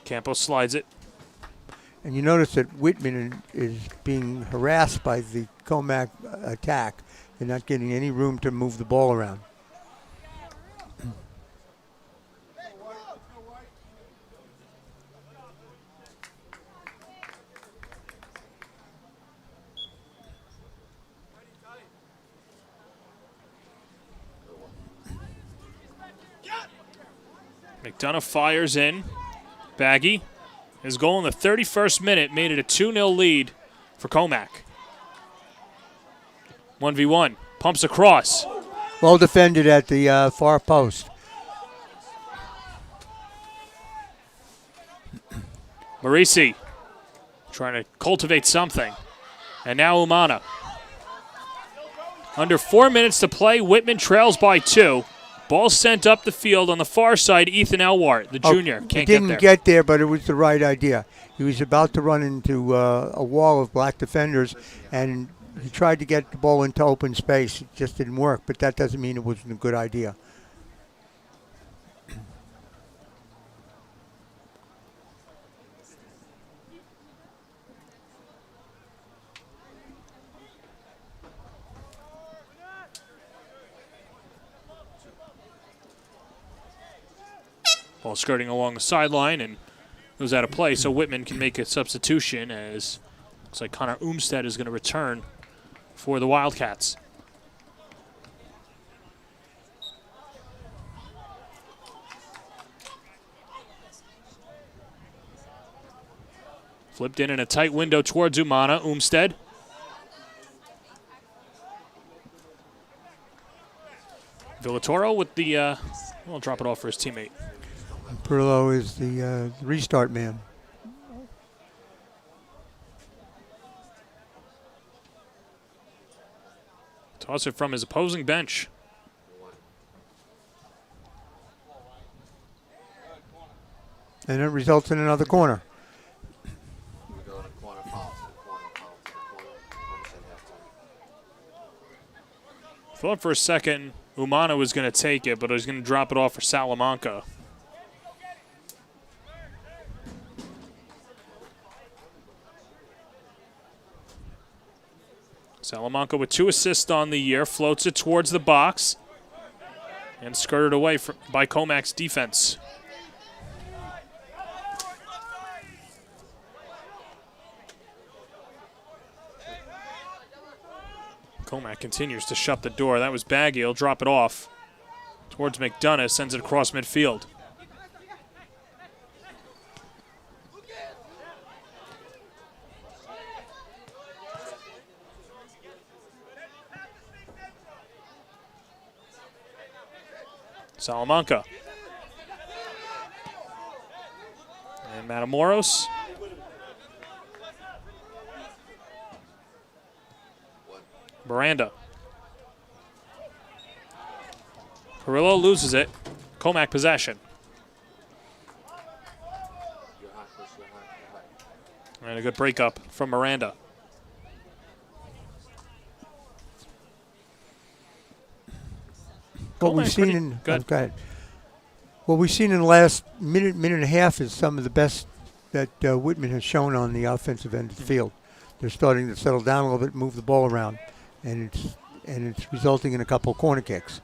Campos slides it. And you notice that Whitman is being harassed by the Commack attack. They're not getting any room to move the ball around. McDonough fires in. Baggy. His goal in the 31st minute made it a 2-0 lead for Commack. 1v1. Pumps across. Well defended at the far post. Marisi trying to cultivate something. And now Umana. Under 4 minutes to play, Whitman trails by 2. Ball sent up the field on the far side. Ethan Elwart, the junior, can't get there. He didn't get there, but it was the right idea. He was about to run into a wall of black defenders, and he tried to get the ball into open space. It just didn't work, but that doesn't mean it wasn't a good idea. Ball skirting along the sideline and goes out of play, so Whitman can make a substitution as looks like Connor Umstead is going to return for the Wildcats. Flipped in a tight window towards Umana. Umstead. Villatoro with the, I'll drop it off for his teammate. Perillo is the restart man. Toss it from his opposing bench. And it results in another corner. Thought for a second Umana was going to take it, but he was going to drop it off for Salamanca. Salamanca with 2 assists on the year, floats it towards the box and skirted away by Commack's defense. Commack continues to shut the door. That was Baggy. He'll drop it off towards McDonough, sends it across midfield. Salamanca. And Matamoros Miranda. Carrillo loses it. Commack possession. And a good breakup from Miranda. What we've seen in go ahead. What we've seen in the last minute and a half is some of the best that Whitman has shown on the offensive end of the field. They're starting to settle down a little bit, move the ball around, and it's resulting in a couple of corner kicks.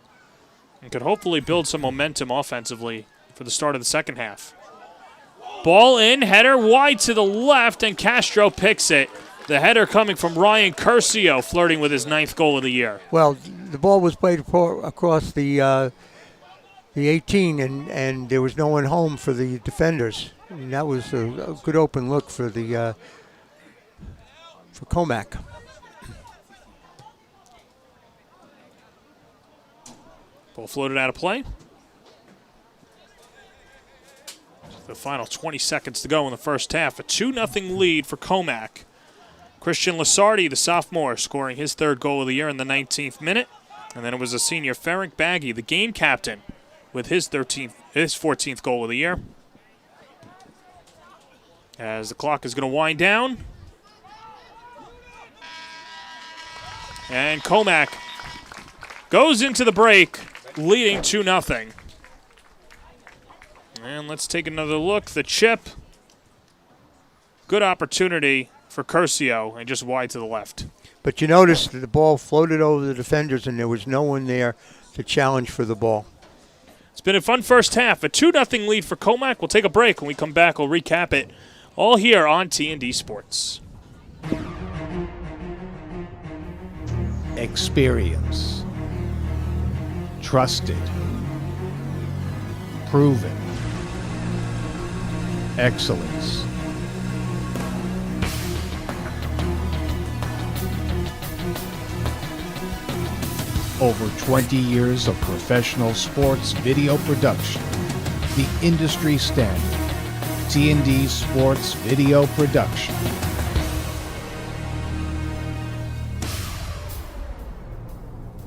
And could hopefully build some momentum offensively for the start of the second half. Ball in, header wide to the left, and Castro picks it. The header coming from Ryan Curcio, flirting with his 9th goal of the year. Well, the ball was played across the 18, and there was no one home for the defenders. And that was a good open look for the for Commack. Ball floated out of play. The final 20 seconds to go in the first half. A 2-0 lead for Commack. Christian Lasardi, the sophomore, scoring his 3rd goal of the year in the 19th minute. And then it was a senior, Ferenc Baggy, the game captain, with his 14th goal of the year. As the clock is going to wind down. And Commack goes into the break, leading 2-0. And let's take another look. The chip. Good opportunity for Curcio, and just wide to the left. But you notice that the ball floated over the defenders, and there was no one there to challenge for the ball. It's been a fun first half. A 2-0 lead for Commack. We'll take a break. When we come back, we'll recap it all here on T&D Sports. Experience. Trusted. Proven. Excellence. Over 20 years of professional sports video production. The industry standard. T&D Sports Video Production.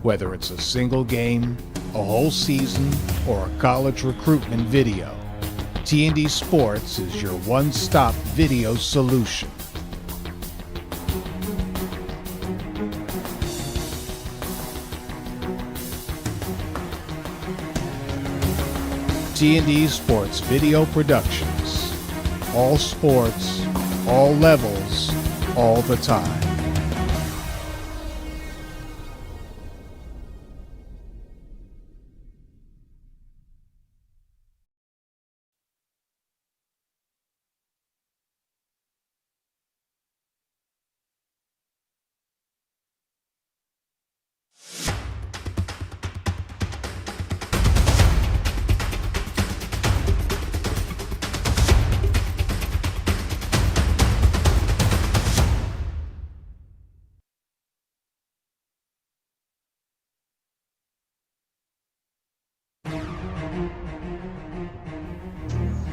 Whether it's a single game, a whole season, or a college recruitment video, T&D Sports is your one-stop video solution. T&D Sports Video Productions. All sports, all levels, all the time.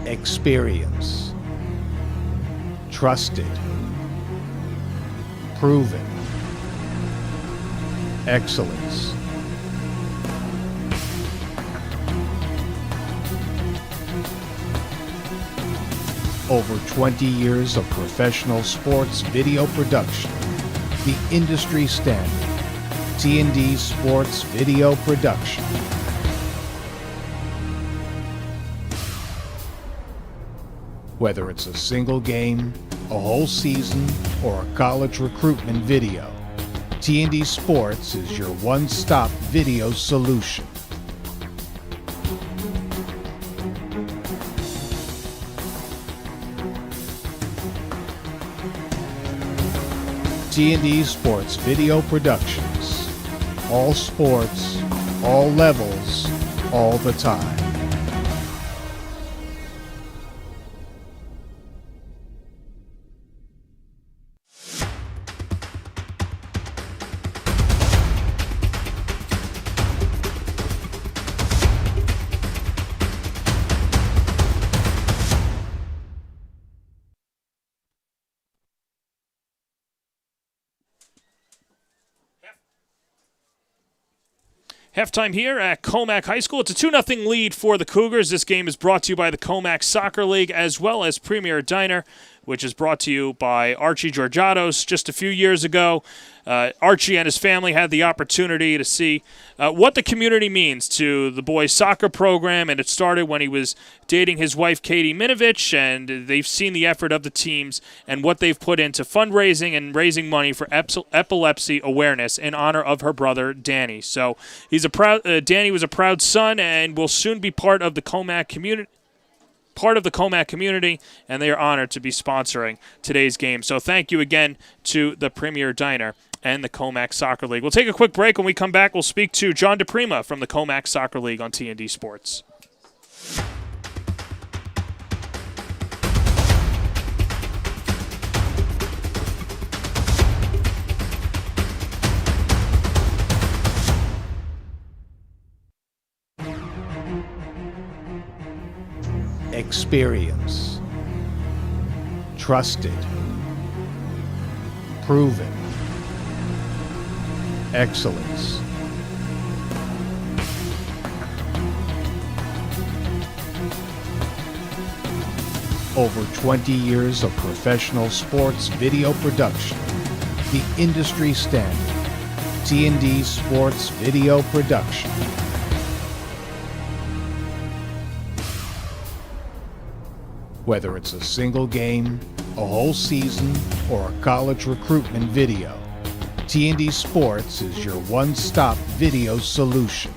Experience. Trusted. Proven. Excellence. Over 20 years of professional sports video production. The industry standard. T&D Sports Video Production. Whether it's a single game, a whole season, or a college recruitment video, T&D Sports is your one-stop video solution. T&D Sports Video Productions. All sports, all levels, all the time. Halftime here at Commack High School. It's a 2-0 lead for the Cougars. This game is brought to you by the Commack Soccer League as well as Premier Diner, which is brought to you by Archie Georgiados. Just a few years ago, Archie and his family had the opportunity to see what the community means to the boys' soccer program, and it started when he was dating his wife, Katie Minovich, and they've seen the effort of the teams and what they've put into fundraising and raising money for epilepsy awareness in honor of her brother, Danny. So Danny was a proud son and will soon be part of the Commack community. And they are honored to be sponsoring today's game. So thank you again to the Premier Diner and the Commack Soccer League. We'll take a quick break. When we come back, we'll speak to John DePrima from the Commack Soccer League on TND Sports. Experience. Trusted. Proven. Excellence. Over 20 years of professional sports video production. The industry standard. TND Sports Video Production. Whether it's a single game, a whole season, or a college recruitment video, TND Sports is your one-stop video solution.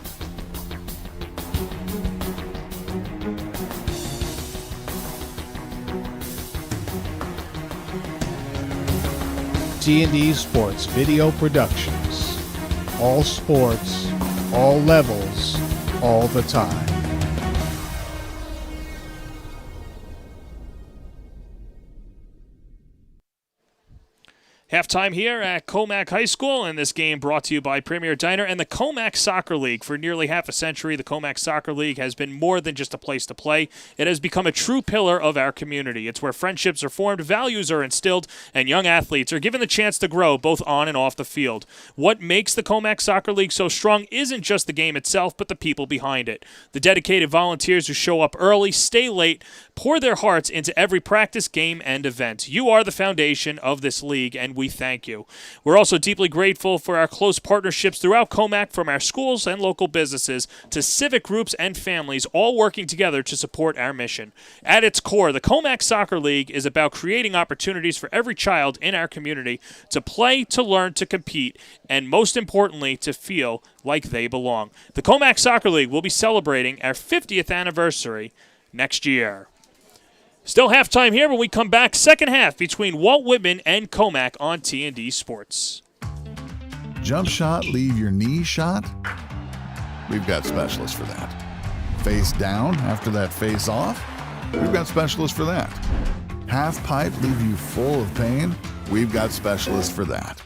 TND Sports Video Productions. All sports, all levels, all the time. Halftime here at Commack High School, and this game brought to you by Premier Diner and the Commack Soccer League. For nearly half a century, the Commack Soccer League has been more than just a place to play. It has become a true pillar of our community. It's where friendships are formed, values are instilled, and young athletes are given the chance to grow both on and off the field. What makes the Commack Soccer League so strong isn't just the game itself, but the people behind it. The dedicated volunteers who show up early, stay late, pour their hearts into every practice, game, and event. You are the foundation of this league, and we thank you. We're also deeply grateful for our close partnerships throughout Commack, from our schools and local businesses to civic groups and families, all working together to support our mission. At its core, the Commack Soccer League is about creating opportunities for every child in our community to play, to learn, to compete, and most importantly, to feel like they belong. The Commack Soccer League will be celebrating our 50th anniversary next year. Still halftime here when we come back. Second half between Walt Whitman and Commack on TND Sports. Jump shot, leave your knee shot? We've got specialists for that. Face down after that face off? We've got specialists for that. Half pipe, leave you full of pain? We've got specialists for that.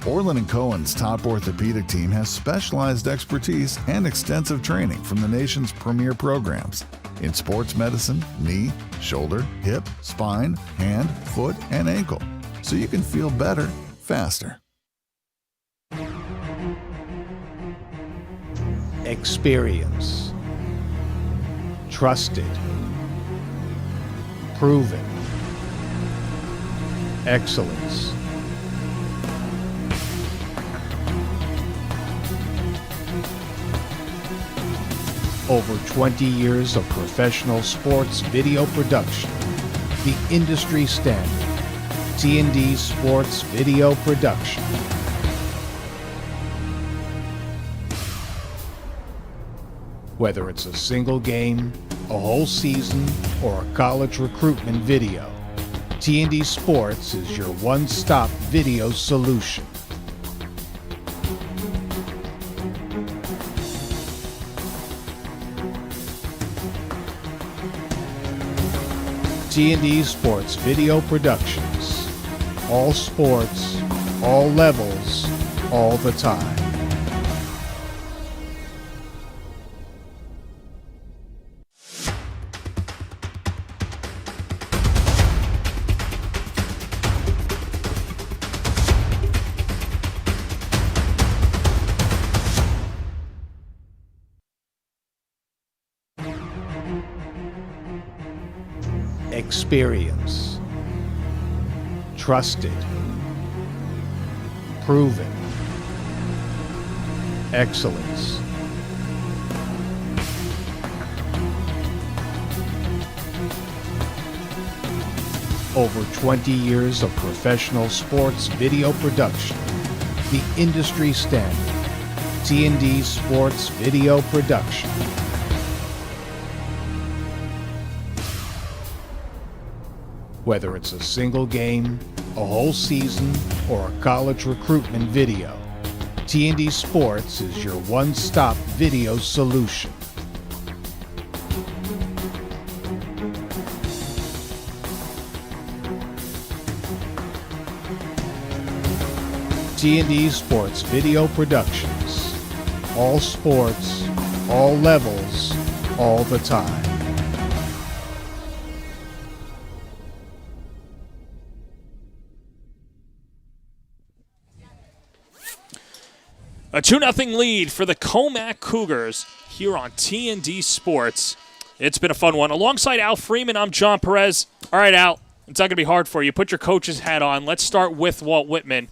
Orland & Cohen's top orthopedic team has specialized expertise and extensive training from the nation's premier programs in sports medicine, knee, shoulder, hip, spine, hand, foot, and ankle, so you can feel better, faster. Experience. Trusted. Proven. Excellence. Over 20 years of professional sports video production. The industry standard. TND Sports Video Production. Whether it's a single game, a whole season, or a college recruitment video, TND Sports is your one-stop video solution. TND Sports Video Productions. All sports, all levels, all the time. Experience. Trusted. Proven. Excellence. Over 20 years of professional sports video production. The industry standard. T&D Sports Video Production. Whether it's a single game, a whole season, or a college recruitment video, T&D Sports is your one-stop video solution. T&D Sports Video Productions. All sports, all levels, all the time. A 2-0 lead for the Commack Cougars here on T&D Sports. It's been a fun one. Alongside Al Freeman, I'm John Perez. All right, Al, it's not going to be hard for you. Put your coach's hat on. Let's start with Walt Whitman.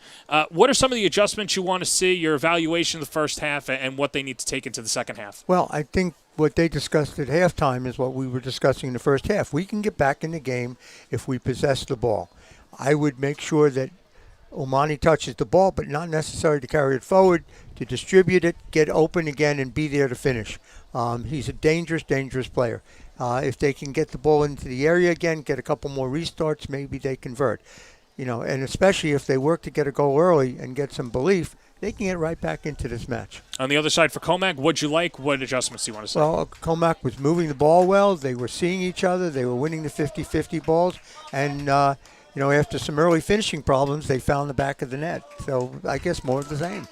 What are some of the adjustments you want to see, your evaluation of the first half, and what they need to take into the second half? Well, I think what they discussed at halftime is what we were discussing in the first half. We can get back in the game if we possess the ball. I would make sure that Omani touches the ball, but not necessary to carry it forward, to distribute it, get open again, and be there to finish. He's a dangerous, dangerous player. If they can get the ball into the area again, get a couple more restarts, maybe they convert. And especially if they work to get a goal early and get some belief, they can get right back into this match. On the other side for Commack, what'd you like? What adjustments do you want to say? Well, Commack was moving the ball well. They were seeing each other. They were winning the 50-50 balls. And, after some early finishing problems, they found the back of the net. So I guess more of the same.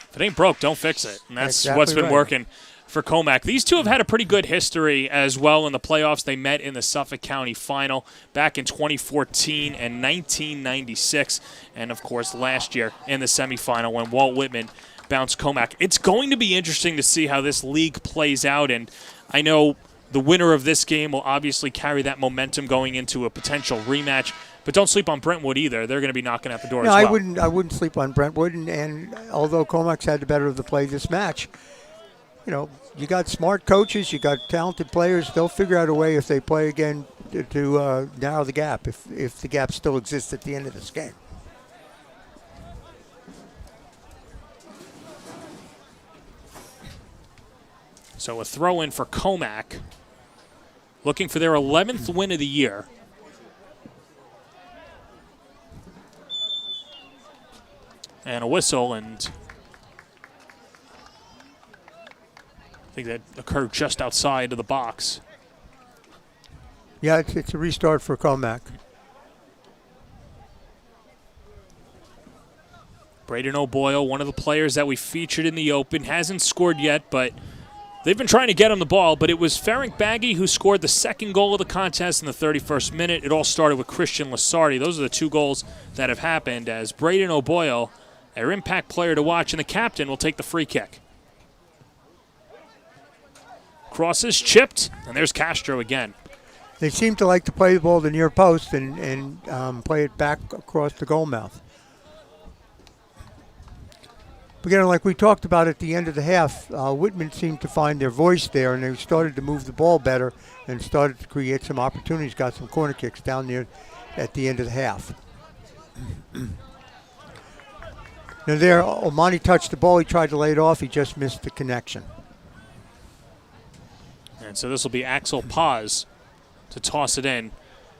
If it ain't broke, don't fix it. And that's exactly what's been right. working for Commack. These two have had a pretty good history as well in the playoffs. They met in the Suffolk County Final back in 2014 and 1996. And, of course, last year in the semifinal when Walt Whitman bounced Commack. It's going to be interesting to see how this league plays out. And I know the winner of this game will obviously carry that momentum going into a potential rematch. But don't sleep on Brentwood either. They're going to be knocking at the door as well. I wouldn't sleep on Brentwood. And although Commack's had the better of the play this match, you got smart coaches, you got talented players. They'll figure out a way if they play again to narrow the gap, if the gap still exists at the end of this game. So a throw-in for Commack, looking for their 11th win of the year. And a whistle, and I think that occurred just outside of the box. Yeah, it's a restart for Commack. Braden O'Boyle, one of the players that we featured in the Open, hasn't scored yet, but they've been trying to get him the ball. But it was Ferenc Baggy who scored the second goal of the contest in the 31st minute. It all started with Christian Lasardi. Those are the two goals that have happened as Braden O'Boyle, their impact player to watch, and the captain will take the free kick. Cross is chipped, and there's Castro again. They seem to like to play the ball to the near post and play it back across the goal mouth. But again, like we talked about at the end of the half, Whitman seemed to find their voice there, and they started to move the ball better and started to create some opportunities, got some corner kicks down there at the end of the half. Now there, Omani touched the ball. He tried to lay it off. He just missed the connection. And so this will be Axel Paz to toss it in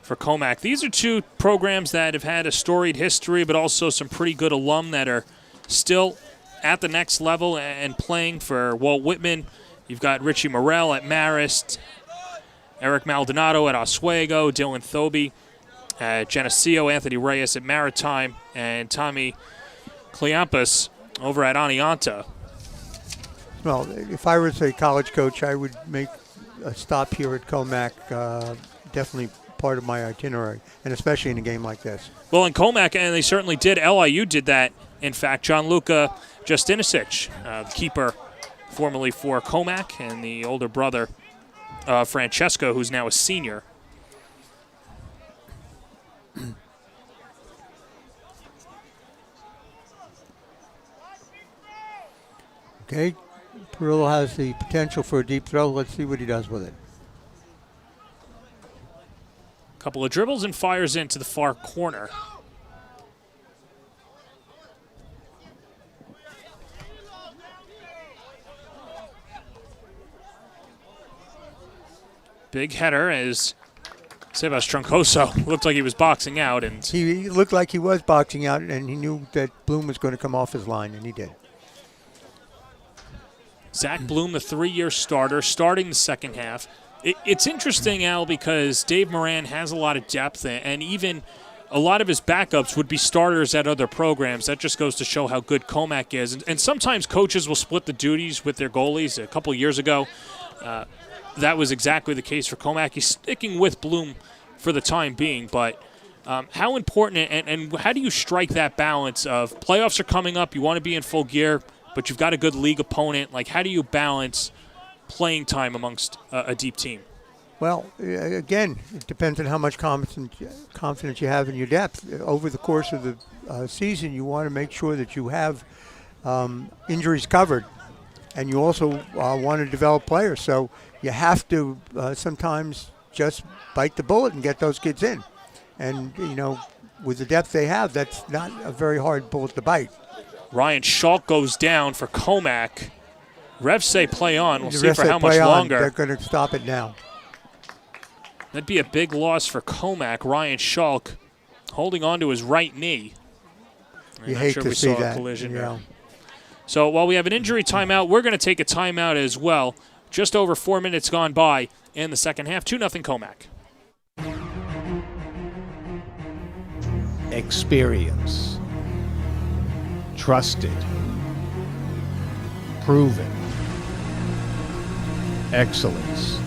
for Commack. These are two programs that have had a storied history, but also some pretty good alum that are still at the next level and playing. For Walt Whitman, you've got Richie Morrell at Marist, Eric Maldonado at Oswego, Dylan Thoby at Geneseo, Anthony Reyes at Maritime, and Tommy Cleompus over at Anianta. Well, if I was a college coach, I would make a stop here at Commack. Definitely part of my itinerary, and especially in a game like this. Well, in Commack, and they certainly did. LIU did that. In fact, Gianluca Justinicic, the keeper formerly for Commack, and the older brother, Francesco, who's now a senior. Okay, Perillo has the potential for a deep throw. Let's see what he does with it. Couple of dribbles and fires into the far corner. Big header as Sebas Troncoso looked like he was boxing out. And he looked like he was boxing out, and he knew that Bloom was going to come off his line, and he did. Zach Bloom, the 3-year starter, starting the second half. It's interesting, Al, because Dave Moran has a lot of depth, and even a lot of his backups would be starters at other programs. That just goes to show how good Commack is. And sometimes coaches will split the duties with their goalies. A couple of years ago, that was exactly the case for Commack. He's sticking with Bloom for the time being, but how important and how do you strike that balance of playoffs are coming up, you want to be in full gear, but you've got a good league opponent? Like, how do you balance playing time amongst a deep team? Well, again, it depends on how much confidence you have in your depth. Over the course of the season, you want to make sure that you have injuries covered, and you also want to develop players. So you have to sometimes just bite the bullet and get those kids in. And, with the depth they have, that's not a very hard bullet to bite. Ryan Schalk goes down for Commack. Refs say play on. We'll see for how much longer. They're going to stop it now. That'd be a big loss for Commack. Ryan Schalk holding on to his right knee. You hate to see that. Collision there. So while we have an injury timeout, we're going to take a timeout as well. Just over 4 minutes gone by in the second half. 2-0 Commack. Experience. Trusted. Proven. Excellence.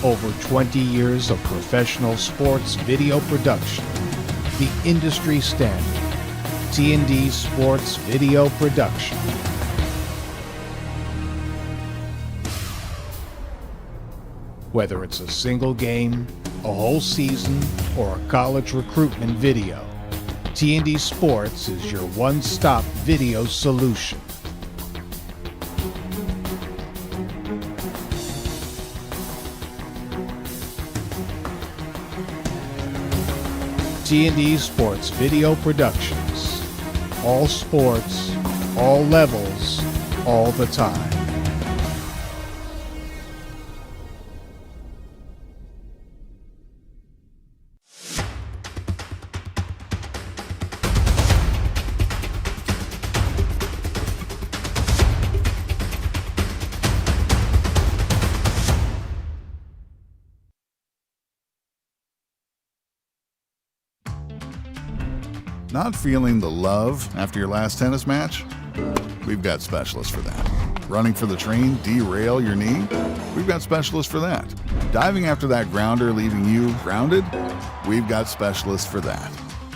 Over 20 years of professional sports video production. The industry standard. T&D Sports Video Production. Whether it's a single game, a whole season, or a college recruitment video, T&D Sports is your one-stop video solution. T&D Sports Video Productions. All sports, all levels, all the time. Not feeling the love after your last tennis match? We've got specialists for that. Running for the train, derail your knee? We've got specialists for that. Diving after that grounder leaving you grounded? We've got specialists for that.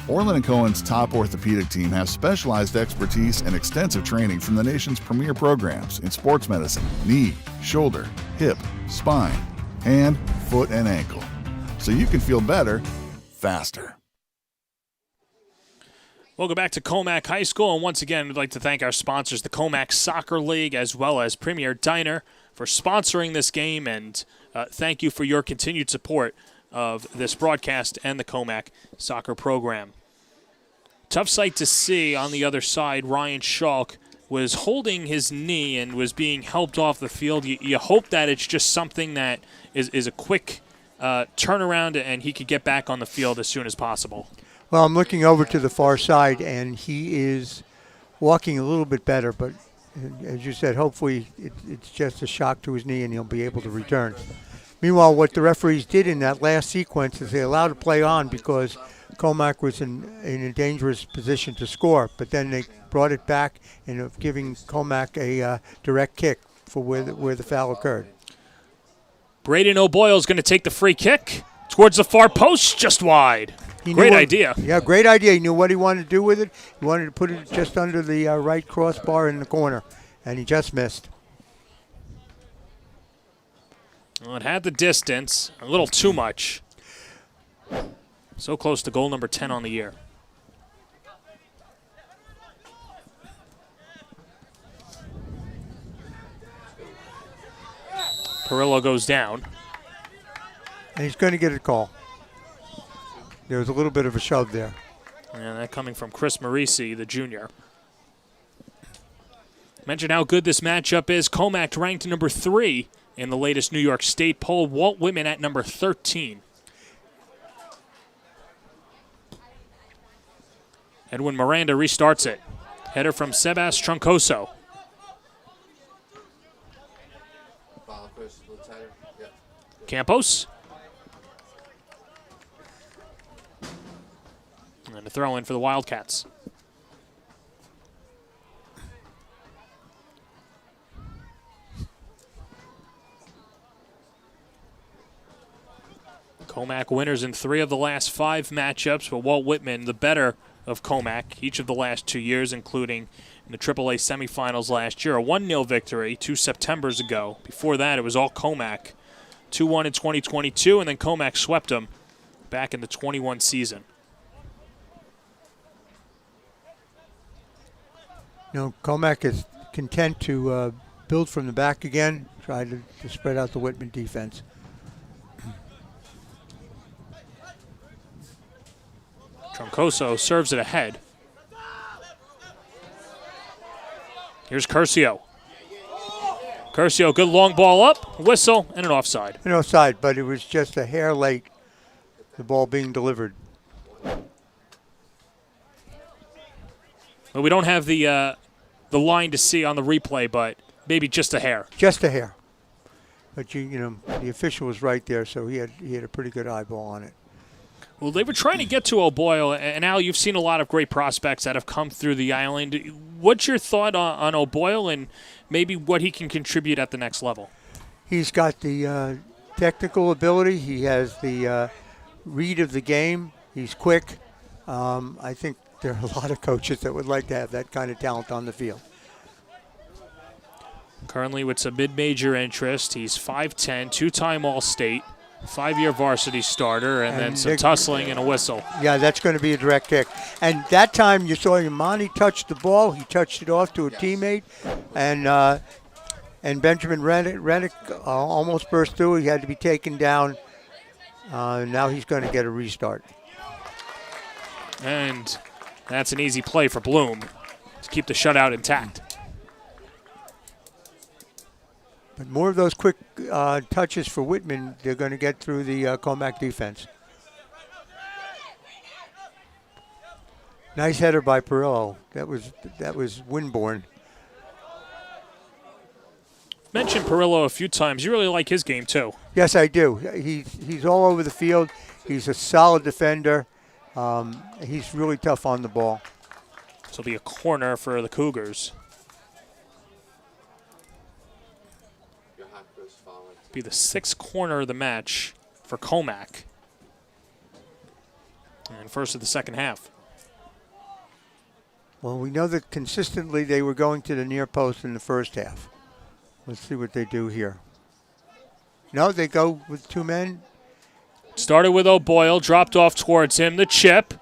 Orland & Cohen's top orthopedic team has specialized expertise and extensive training from the nation's premier programs in sports medicine, knee, shoulder, hip, spine, hand, foot, and ankle. So you can feel better, faster. Welcome back to Commack High School, and once again, we'd like to thank our sponsors, the Commack Soccer League, as well as Premier Diner, for sponsoring this game, and thank you for your continued support of this broadcast and the Commack soccer program. Tough sight to see on the other side. Ryan Schalk was holding his knee and was being helped off the field. You hope that it's just something that is a quick turnaround and he could get back on the field as soon as possible. Well, I'm looking over to the far side, and he is walking a little bit better, but as you said, hopefully it's just a shock to his knee and he'll be able to return. Meanwhile, what the referees did in that last sequence is they allowed a play on because Commack was in a dangerous position to score, but then they brought it back and of giving Commack a direct kick for where the foul occurred. Braden O'Boyle is going to take the free kick towards the far post, just wide. Great idea. Yeah, great idea. He knew what he wanted to do with it. He wanted to put it just under the right crossbar in the corner, and he just missed. Well, it had the distance, a little too much. So close to goal number 10 on the year. Perillo goes down. And he's going to get a call. There was a little bit of a shove there. And that coming from Chris Marisi, the junior. Mention how good this matchup is. Commack ranked number 3 in the latest New York State poll. Walt Whitman at number 13. Edwin Miranda restarts it. Header from Sebas Troncoso. Campos. And a throw in for the Wildcats. Commack winners in 3 of the last 5 matchups, but Walt Whitman the better of Commack each of the last 2 years, including in the AAA semifinals last year. A 1-0 victory 2 Septembers ago. Before that, it was all Commack. 2-1 in 2022, and then Commack swept them back in the 21 season. You know, Commack is content to build from the back again, try to spread out the Whitman defense. Troncoso serves it ahead. Here's Curcio. Curcio, good long ball up, whistle, and an offside. An offside, but it was just a hair late, the ball being delivered. Well, we don't have the line to see on the replay, but maybe just a hair. Just a hair. But you know, the official was right there, so he had a pretty good eyeball on it. Well, they were trying to get to O'Boyle, and Al, you've seen a lot of great prospects that have come through the island. What's your thought on O'Boyle and maybe what he can contribute at the next level? He's got the technical ability. He has the read of the game. He's quick. I think there are a lot of coaches that would like to have that kind of talent on the field. Currently with some mid-major interest. He's 5'10", 2-time All-State, 5-year varsity starter, and then some tussling and a whistle. Yeah, that's going to be a direct kick. And that time you saw Imani touch the ball. He touched it off to a teammate, and Benjamin Rennick almost burst through. He had to be taken down. Now he's going to get a restart. And that's an easy play for Bloom to keep the shutout intact. But more of those quick touches for Whitman, they're going to get through the Commack defense. Nice header by Perillo. That was windborne. Mentioned Perillo a few times. You really like his game too. Yes, I do. He's all over the field. He's a solid defender. He's really tough on the ball. This will be a corner for the Cougars. Be the 6th corner of the match for Commack. And first of the second half. Well, we know that consistently they were going to the near post in the first half. Let's see what they do here. No, they go with 2 men. Started with O'Boyle, dropped off towards him. The chip.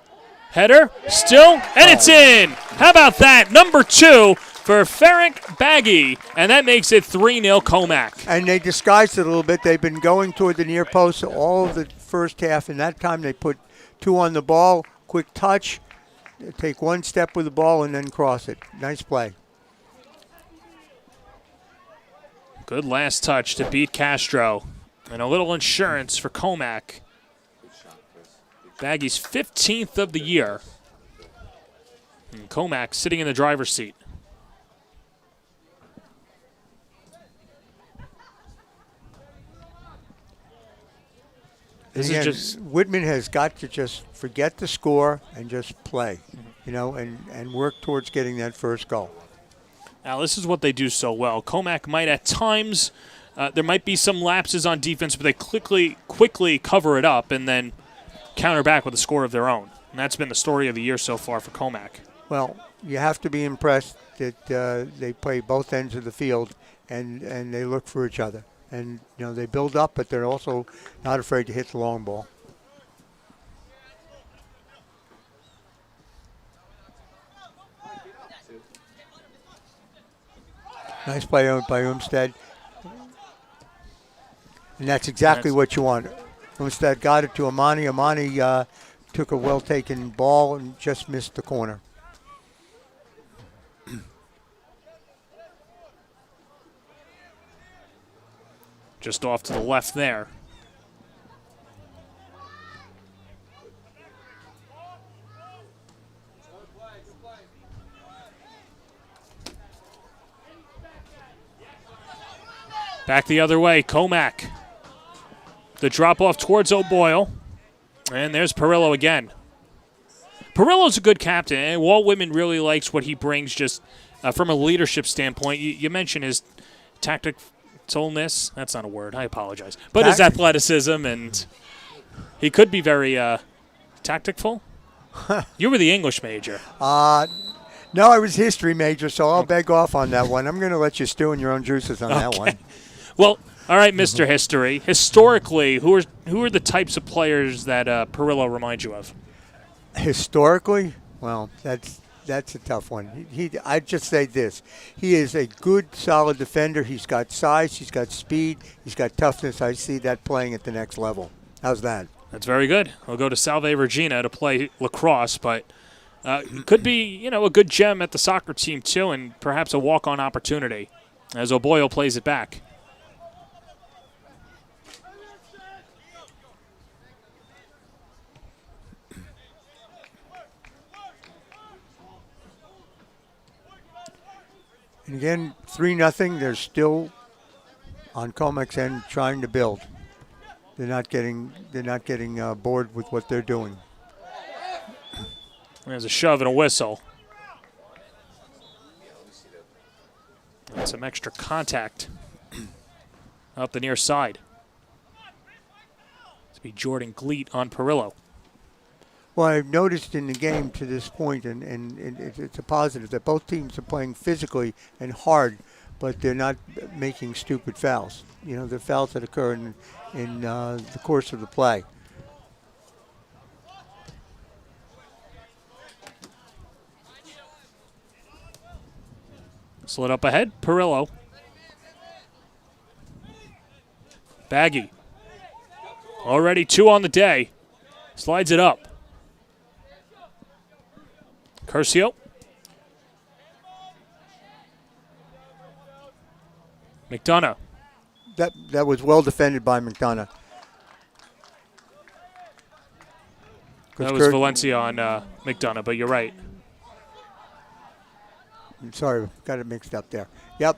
Header, still, and it's in. How about that? Number 2 for Ferenc Baggy, and that makes it 3-0 Commack. And they disguised it a little bit. They've been going toward the near post all of the first half, and that time they put 2 on the ball, quick touch, take 1 step with the ball, and then cross it. Nice play. Good last touch to beat Castro, and a little insurance for Commack. Baggy's 15th of the year. And Commack sitting in the driver's seat. Whitman has got to just forget the score and just play, you know, and work towards getting that first goal. Now, this is what they do so well. Commack might at times, there might be some lapses on defense, but they quickly cover it up and then counter back with a score of their own. And that's been the story of the year so far for Commack. Well, you have to be impressed that they play both ends of the field and they look for each other. And, you know, they build up, but they're also not afraid to hit the long ball. Nice play by Umstead. And that's exactly what you want. Umstead got it to Amani. Amani took a well-taken ball and just missed the corner. Just off to the left there. Back the other way, Commack. The drop off towards O'Boyle. And there's Perillo again. Perillo's a good captain, and Walt Whitman really likes what he brings just from a leadership standpoint. You mentioned his tactfulness. That's not a word. I apologize. But his athleticism, and he could be very tactful. You were the English major. No, I was history major, so I'll beg off on that one. I'm going to let you stew in your own juices on that one. Well, all right, Mr. History. Historically, who are the types of players that Perillo reminds you of? Historically, well, that's a tough one. I'd just say this: he is a good, solid defender. He's got size, he's got speed, he's got toughness. I see that playing at the next level. How's that? That's very good. We'll go to Salve Regina to play lacrosse, but could be a good gem at the soccer team too, and perhaps a walk-on opportunity as O'Boyle plays it back. And again, 3-0. They're still on Commack's end trying to build. They're not getting bored with what they're doing. There's a shove and a whistle. And some extra contact up the near side. It's be Jordan Gleat on Perillo. Well, I've noticed in the game to this point, and it's a positive, that both teams are playing physically and hard, but they're not making stupid fouls. The fouls that occur in the course of the play. Slid up ahead, Perillo. Baggy. Already 2 on the day. Slides it up. Curcio. McDonough. That was well defended by McDonough. That was Valencia on McDonough, but you're right. I'm sorry, got it mixed up there. Yep,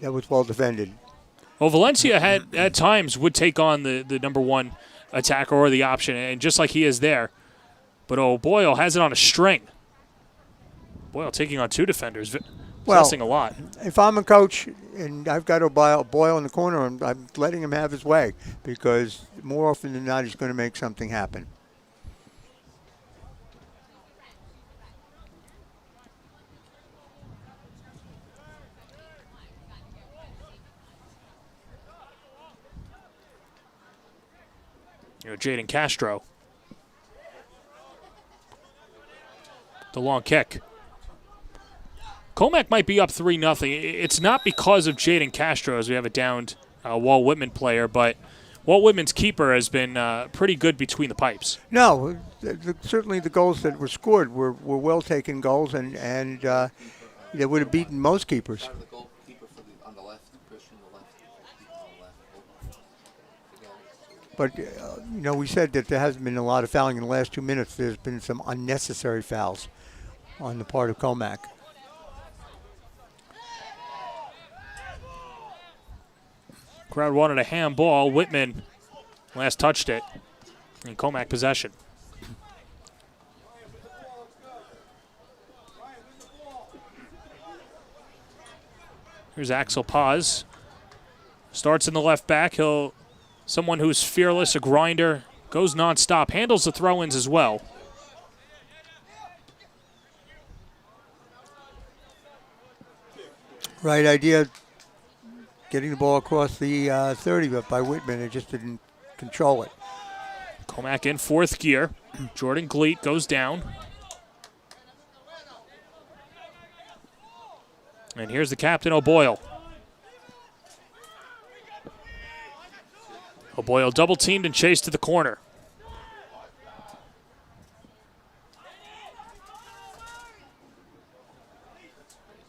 that was well defended. Well, Valencia at times would take on the number one attacker or the option, and just like he is there. But O'Boyle has it on a string. Boyle taking on 2 defenders, possessing a lot. If I'm a coach and I've got Boyle in the corner, I'm letting him have his way, because more often than not he's going to make something happen. Jaden Castro. The long kick. Commack might be up 3-0. It's not because of Jaden Castro, as we have a downed Walt Whitman player, but Walt Whitman's keeper has been pretty good between the pipes. No, certainly the goals that were scored were well-taken goals, and they would have beaten most keepers. But, we said that there hasn't been a lot of fouling in the last 2 minutes. There's been some unnecessary fouls on the part of Commack. Crowd wanted a handball. Whitman last touched it. And Commack possession. Here's Axel Paz. Starts in the left back. Someone who's fearless, a grinder, goes nonstop, handles the throw-ins as well. Right idea, getting the ball across the 30, but by Whitman, it just didn't control it. Commack in 4th gear. Jordan Gleat goes down. And here's the captain, O'Boyle. O'Boyle double-teamed and chased to the corner.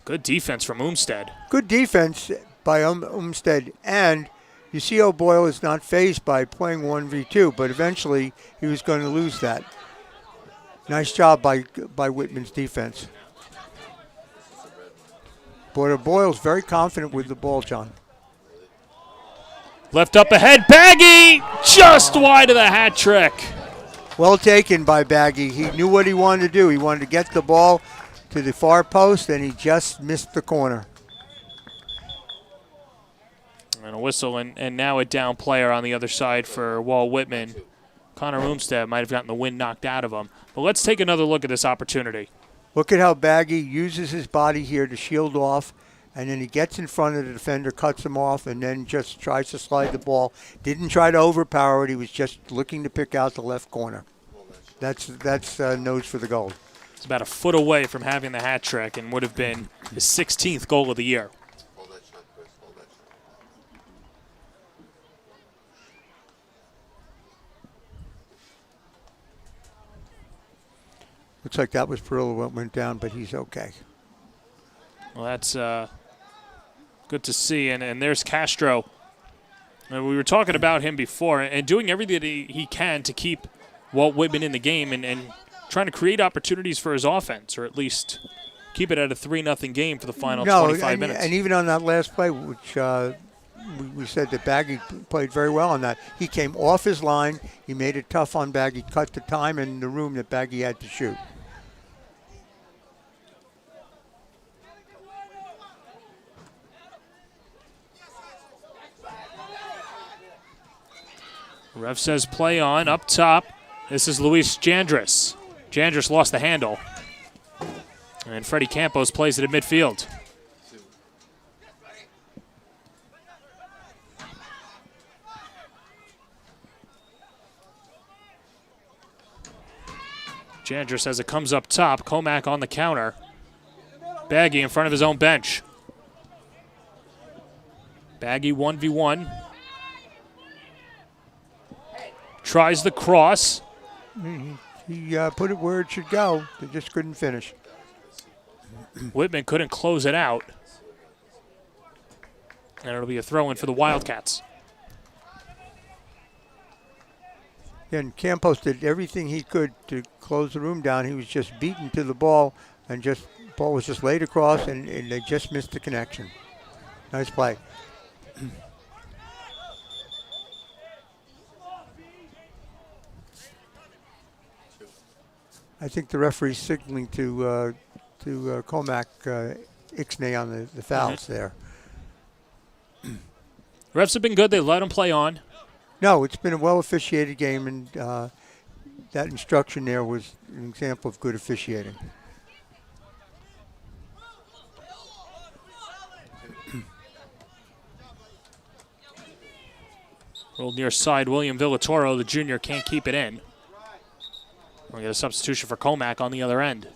Good defense from Umstead. Good defense by Umstead, and you see O'Boyle is not fazed by playing 1v2, but eventually he was going to lose that. Nice job by Whitman's defense. But O'Boyle's very confident with the ball, John. Left up ahead, Baggy just wide of the hat trick. Well taken by Baggy. He knew what he wanted to do. He wanted to get the ball to the far post, and he just missed the corner. And a whistle, and now a down player on the other side for Walt Whitman. Connor Umstead might have gotten the wind knocked out of him. But let's take another look at this opportunity. Look at how Baggy uses his body here to shield off, and then he gets in front of the defender, cuts him off, and then just tries to slide the ball. Didn't try to overpower it. He was just looking to pick out the left corner. That's nose for the goal. It's about a foot away from having the hat trick and would have been his 16th goal of the year. Looks like that was Perillo what went down, but he's okay. Well, that's good to see. And there's Castro. And we were talking about him before and doing everything that he can to keep Walt Whitman in the game and trying to create opportunities for his offense, or at least keep it at a 3-0 game for the final 25 minutes. And even on that last play, which we said that Baggy played very well on that. He came off his line. He made it tough on Baggy, cut the time in the room that Baggy had to shoot. Ref says play on, up top. This is Luis Jandris. Jandris lost the handle. And Freddie Campos plays it at midfield. Jandris as it comes up top. Commack on the counter. Baggy in front of his own bench. Baggy 1v1. Tries the cross. He put it where it should go. They just couldn't finish. Whitman couldn't close it out. And it'll be a throw-in for the Wildcats. And Campos did everything he could to close the room down. He was just beaten to the ball, and ball was just laid across, and they just missed the connection. Nice play. I think the referee's signaling to Commack Ixnay on the fouls there. Refs have been good. They let him play on. No, it's been a well-officiated game, and that instruction there was an example of good officiating. Rolled near side. William Villatoro, the junior, can't keep it in. We'll get a substitution for Commack on the other end.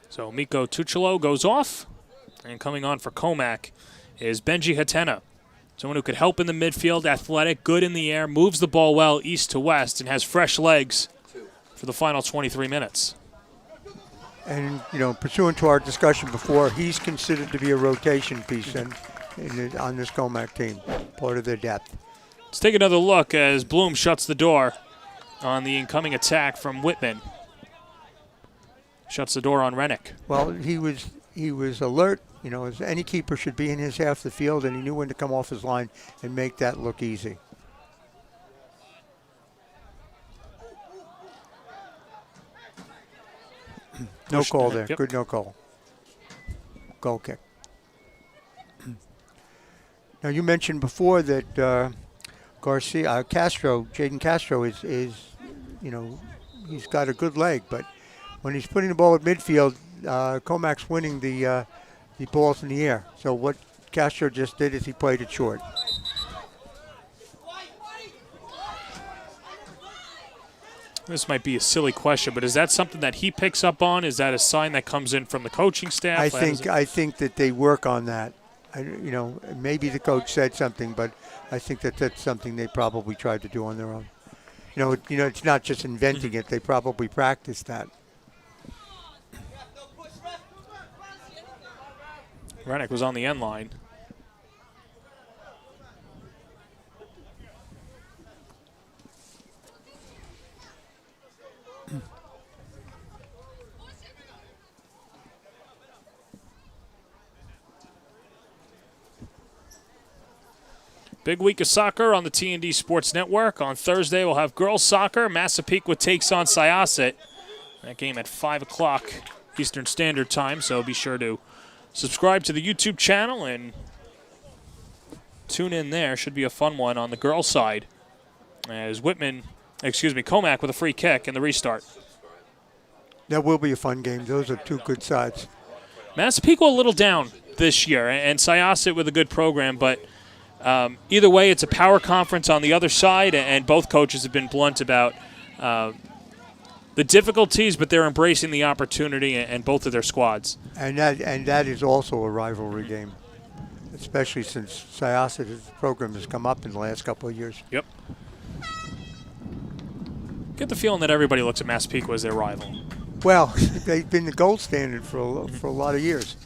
So Miko Tuchelo goes off, and coming on for Commack is Benji Hatena. Someone who could help in the midfield, athletic, good in the air, moves the ball well east to west, and has fresh legs for the final 23 minutes. And, pursuant to our discussion before, he's considered to be a rotation piece on this Commack team, part of their depth. Let's take another look as Bloom shuts the door on the incoming attack from Whitman. Shuts the door on Rennick. Well, he was alert, as any keeper should be in his half of the field, and he knew when to come off his line and make that look easy. No call there. Yep. Good no call. Goal kick. Now, you mentioned before that Jaden Castro is he's got a good leg, but when he's putting the ball at midfield, Commack's winning the balls in the air. So what Castro just did is he played it short. This might be a silly question, but is that something that he picks up on? Is that a sign that comes in from the coaching staff? I think that they work on that. Maybe the coach said something, but I think that that's something they probably tried to do on their own. It's not just inventing it. They probably practiced that. Rennick was on the end line. Big week of soccer on the TND Sports Network. On Thursday, we'll have girls soccer. Massapequa takes on Syosset. That game at 5 o'clock Eastern Standard Time, so be sure to subscribe to the YouTube channel and tune in there. Should be a fun one on the girls' side as Commack with a free kick in the restart. That will be a fun game. Those are two good sides. Massapequa a little down this year, and Syosset with a good program, but either way, it's a power conference on the other side, and both coaches have been blunt about the difficulties, but they're embracing the opportunity and both of their squads. And that is also a rivalry game, especially since Syosset's program has come up in the last couple of years. Yep. Get the feeling that everybody looks at Massapequa as their rival. Well, they've been the gold standard for a lot of years.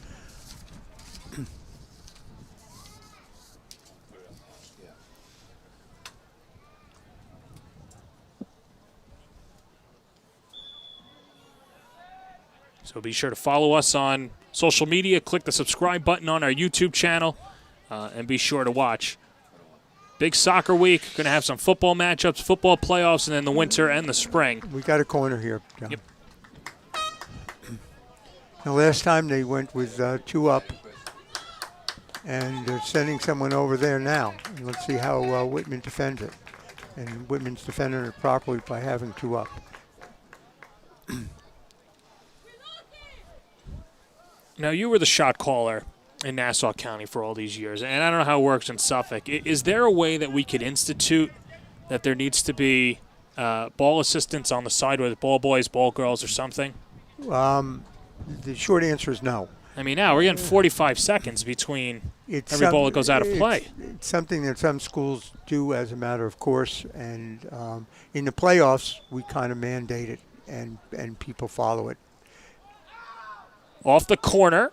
So be sure to follow us on social media. Click the subscribe button on our YouTube channel, and be sure to watch. Big soccer week. Going to have some football matchups, football playoffs, and then the winter and the spring. We got a corner here, John. Yep. The last time they went with 2 up, and they're sending someone over there now. And let's see how Whitman defends it. And Whitman's defending it properly by having 2 up. Now, you were the shot caller in Nassau County for all these years, and I don't know how it works in Suffolk. Is there a way that we could institute that there needs to be ball assistants on the side with ball boys, ball girls, or something? The short answer is no. I mean, now we're getting 45 seconds between every ball that goes out of play. It's something that some schools do as a matter of course, and in the playoffs, we kind of mandate it, and people follow it. Off the corner.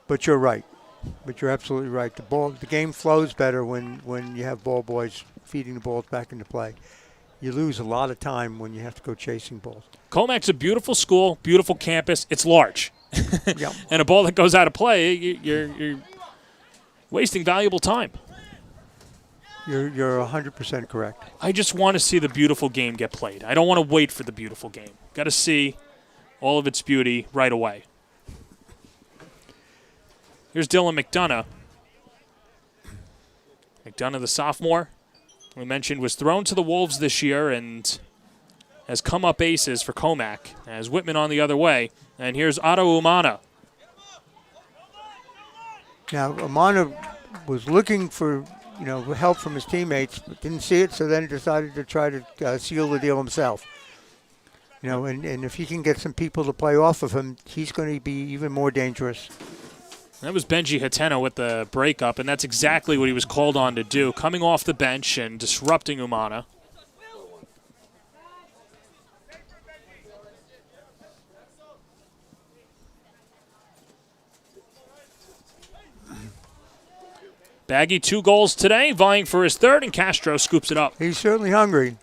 But you're right. But you're absolutely right. The game flows better when you have ball boys feeding the balls back into play. You lose a lot of time when you have to go chasing balls. Commack's a beautiful school, beautiful campus. It's large. Yep. And a ball that goes out of play, you're wasting valuable time. You're 100% correct. I just want to see the beautiful game get played. I don't want to wait for the beautiful game. Got to see all of its beauty right away. Here's Dylan McDonough. McDonough, the sophomore, we mentioned, was thrown to the Wolves this year and has come up aces for Commack. As Whitman on the other way. And here's Otto Umana. Now, Umana was looking for help from his teammates, but didn't see it, so then decided to try to seal the deal himself. And if he can get some people to play off of him, he's going to be even more dangerous. That was Benji Hateno with the breakup, and that's exactly what he was called on to do, coming off the bench and disrupting Umana. Baggy 2 goals today, vying for his 3rd, and Castro scoops it up. He's certainly hungry.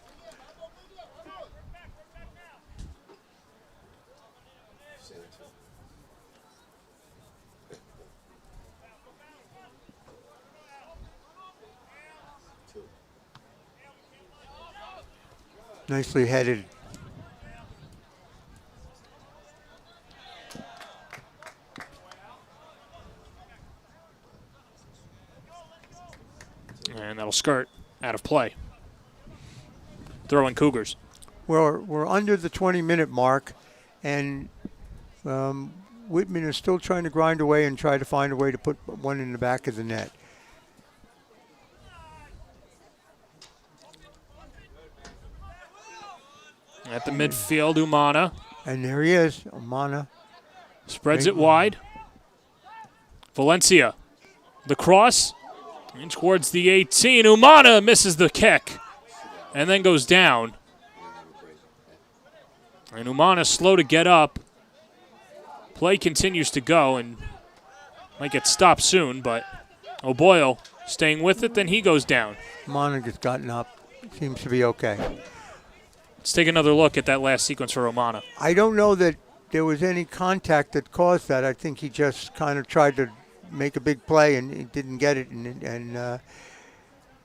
Nicely headed. And that'll skirt out of play. Throwing Cougars. We're under the 20-minute mark, and Whitman is still trying to grind away and try to find a way to put one in the back of the net. At the midfield, Umana. And there he is, Umana. Spreads it wide. Valencia. The cross. In towards the 18. Umana misses the kick. And then goes down. And Umana slow to get up. Play continues to go and might get stopped soon, but O'Boyle staying with it, then he goes down. Umana gets gotten up. Seems to be okay. Let's take another look at that last sequence for Umana. I don't know that there was any contact that caused that. I think he just kind of tried to make a big play and he didn't get it, and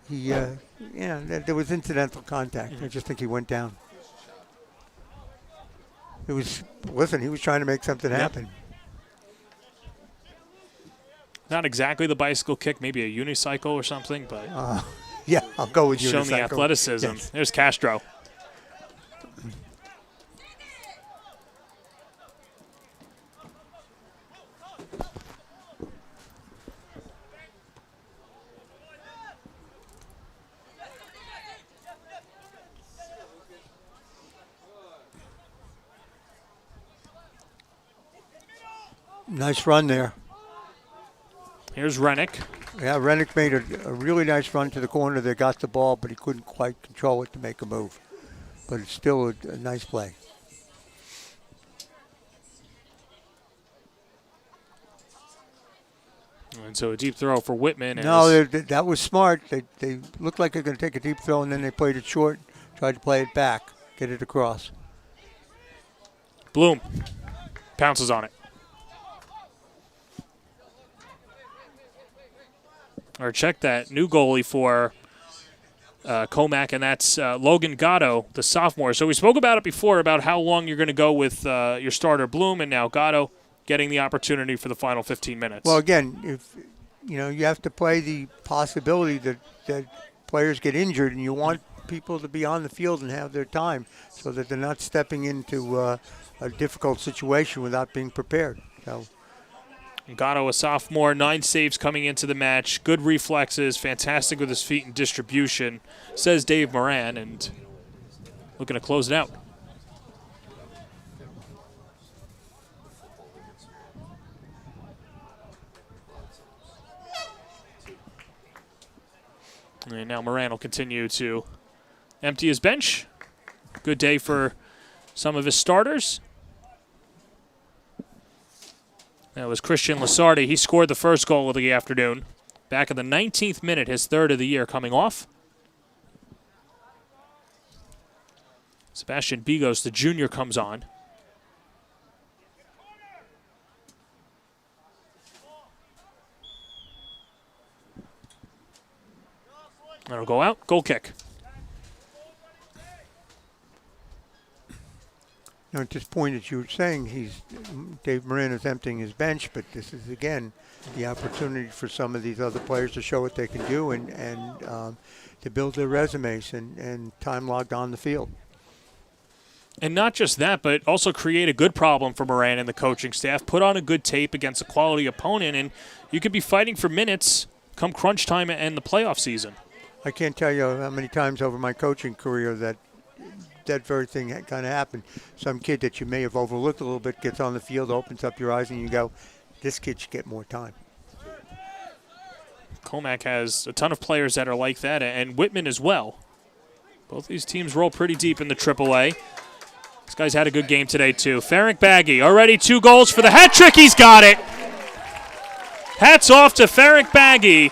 there was incidental contact. I just think he went down. He was trying to make something happen. Not exactly the bicycle kick, maybe a unicycle or something, but yeah, I'll go with unicycle. Show me athleticism. Yes. There's Castro. Nice run there. Here's Rennick. Yeah, Rennick made a really nice run to the corner. They got the ball, but he couldn't quite control it to make a move. But it's still a nice play. And so a deep throw for Whitman. No, that was smart. They looked like they're going to take a deep throw, and then they played it short, tried to play it back, get it across. Bloom pounces on it. Or check that new goalie for Commack, and that's Logan Gatto, the sophomore. So we spoke about it before, about how long you're going to go with your starter Bloom, and now Gatto getting the opportunity for the final 15 minutes. Well, again, if you have to play the possibility that players get injured, and you want people to be on the field and have their time so that they're not stepping into a difficult situation without being prepared. So. Gatto, a sophomore, 9 saves coming into the match. Good reflexes, fantastic with his feet and distribution, says Dave Moran, and looking to close it out. And now Moran will continue to empty his bench. Good day for some of his starters. That was Christian Lasardi. He scored the first goal of the afternoon. Back in the 19th minute, his third of the year coming off. Sebastian Bigos, the junior, comes on. That'll go out. Goal kick. At this point, as you were saying, Dave Moran is emptying his bench, but this is, again, the opportunity for some of these other players to show what they can do and to build their resumes and time logged on the field. And not just that, but also create a good problem for Moran and the coaching staff. Put on a good tape against a quality opponent, and you could be fighting for minutes come crunch time and the playoff season. I can't tell you how many times over my coaching career that very thing kind of happened. Some kid that you may have overlooked a little bit gets on the field, opens up your eyes, and you go, this kid should get more time. Commack has a ton of players that are like that, and Whitman as well. Both these teams roll pretty deep in the AAA. This guy's had a good game today, too. Ferenc Baggy, already 2 goals for the hat trick. He's got it. Hats off to Ferenc Baggy.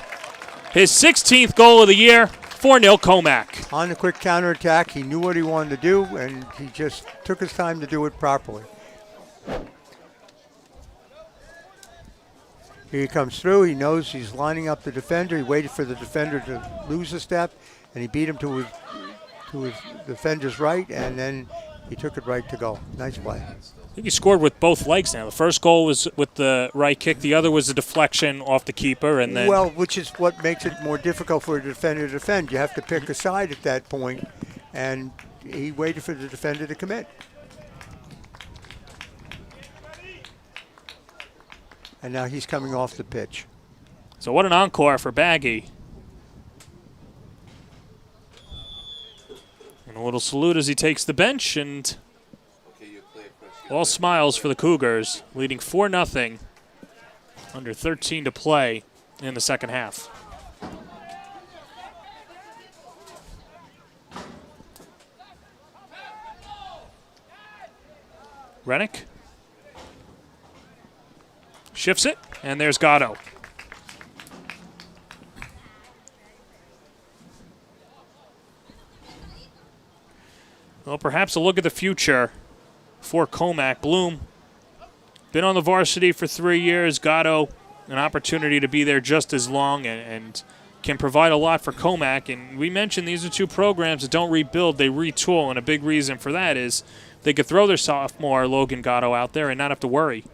His 16th goal of the year. 4-0 Commack. On the quick counterattack, he knew what he wanted to do, and he just took his time to do it properly. Here he comes through. He knows he's lining up the defender. He waited for the defender to lose a step, and he beat him to his defender's right, and then he took it right to goal. Nice play. I think he scored with both legs now. The first goal was with the right kick. The other was a deflection off the keeper. And then, well, which is what makes it more difficult for a defender to defend. You have to pick a side at that point, and he waited for the defender to commit. And now he's coming off the pitch. So what an encore for Baggy. And a little salute as he takes the bench, and all smiles for the Cougars, leading 4-0, under 13 to play in the second half. Rennick shifts it, and there's Gatto. Well, perhaps a look at the future for Commack. Bloom, been on the varsity for 3 years. Gatto, an opportunity to be there just as long and can provide a lot for Commack. And we mentioned these are two programs that don't rebuild, they retool. And a big reason for that is they could throw their sophomore Logan Gatto out there and not have to worry.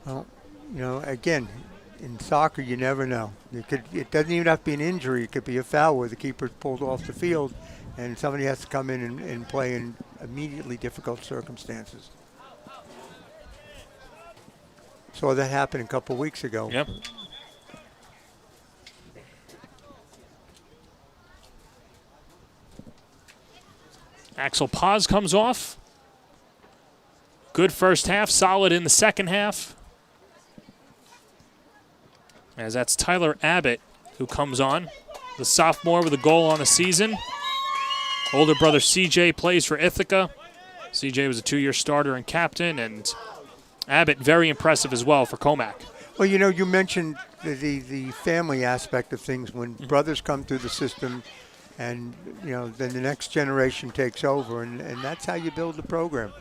Well, again, in soccer, you never know. It doesn't even have to be an injury. It could be a foul where the keeper's pulled off the field and somebody has to come in and play in immediately difficult circumstances. Saw that happen a couple weeks ago. Yep. Axel Paz comes off. Good first half, solid in the second half. As that's Tyler Abbott who comes on, the sophomore with a goal on the season. Older brother CJ plays for Ithaca. CJ was a 2-year starter and captain, and Abbott very impressive as well for Commack. Well, you mentioned the family aspect of things when brothers come through the system, and then the next generation takes over, and that's how you build the program.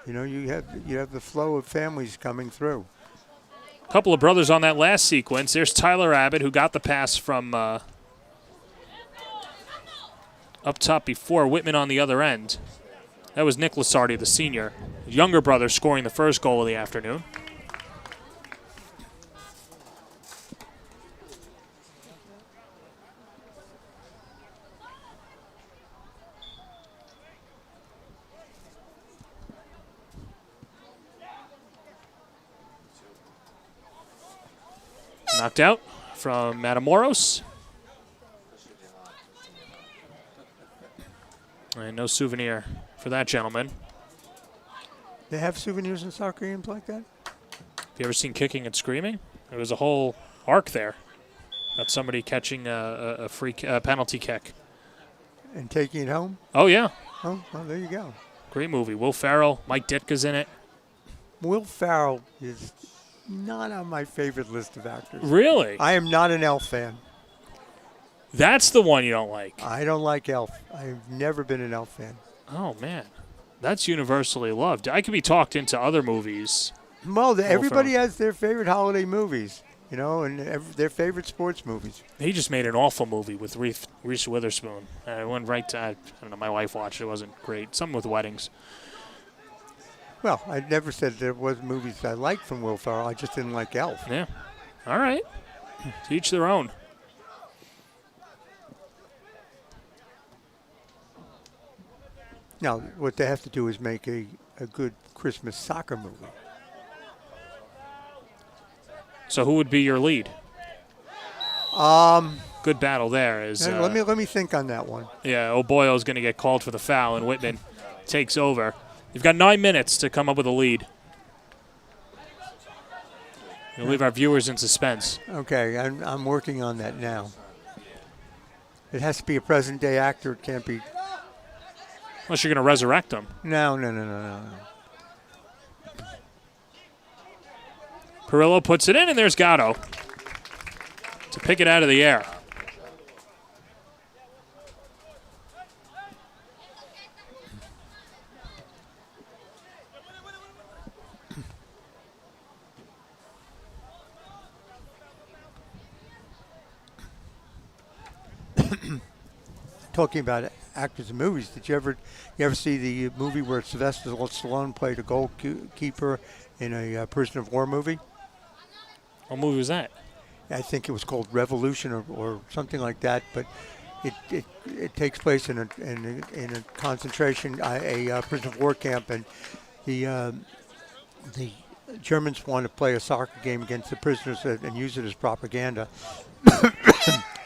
You have the flow of families coming through. A couple of brothers on that last sequence. There's Tyler Abbott, who got the pass from up top before Whitman on the other end. That was Nick Lasardi, the senior. His younger brother scoring the first goal of the afternoon. Knocked out from Matamoros. And no souvenir for that gentleman. They have souvenirs in soccer games like that? Have you ever seen Kicking and Screaming? There was a whole arc there. That's somebody catching a free penalty kick. And taking it home? Oh, yeah. Oh, well, there you go. Great movie. Will Ferrell, Mike Ditka's in it. Will Ferrell is not on my favorite list of actors. Really? I am not an Elf fan. That's the one you don't like. I don't like Elf. I've never been an Elf fan. Oh, man. That's universally loved. I could be talked into other movies. Well, everybody has their favorite holiday movies, and their favorite sports movies. He just made an awful movie with Reese Witherspoon. I went right to, I don't know, my wife watched it. It wasn't great. Something with weddings. Well, I never said there wasn't movies I liked from Will Ferrell. I just didn't like Elf. Yeah. All right. To each their own. Now, what they have to do is make a good Christmas soccer movie. So who would be your lead? Good battle there. Let me think on that one. Yeah, O'Boyle's going to get called for the foul, and Whitman takes over. You've got 9 minutes to come up with a lead. You'll leave our viewers in suspense. Okay, I'm working on that now. It has to be a present-day actor. It can't be. Unless you're going to resurrect him. No. Perillo puts it in, and there's Gatto to pick it out of the air. Talking about actors in movies, did you ever see the movie where Sylvester Stallone played a goalkeeper in a prisoner of war movie? What movie was that? I think it was called Revolution or something like that. But it takes place in a concentration a prisoner of war camp, and the Germans want to play a soccer game against the prisoners and use it as propaganda.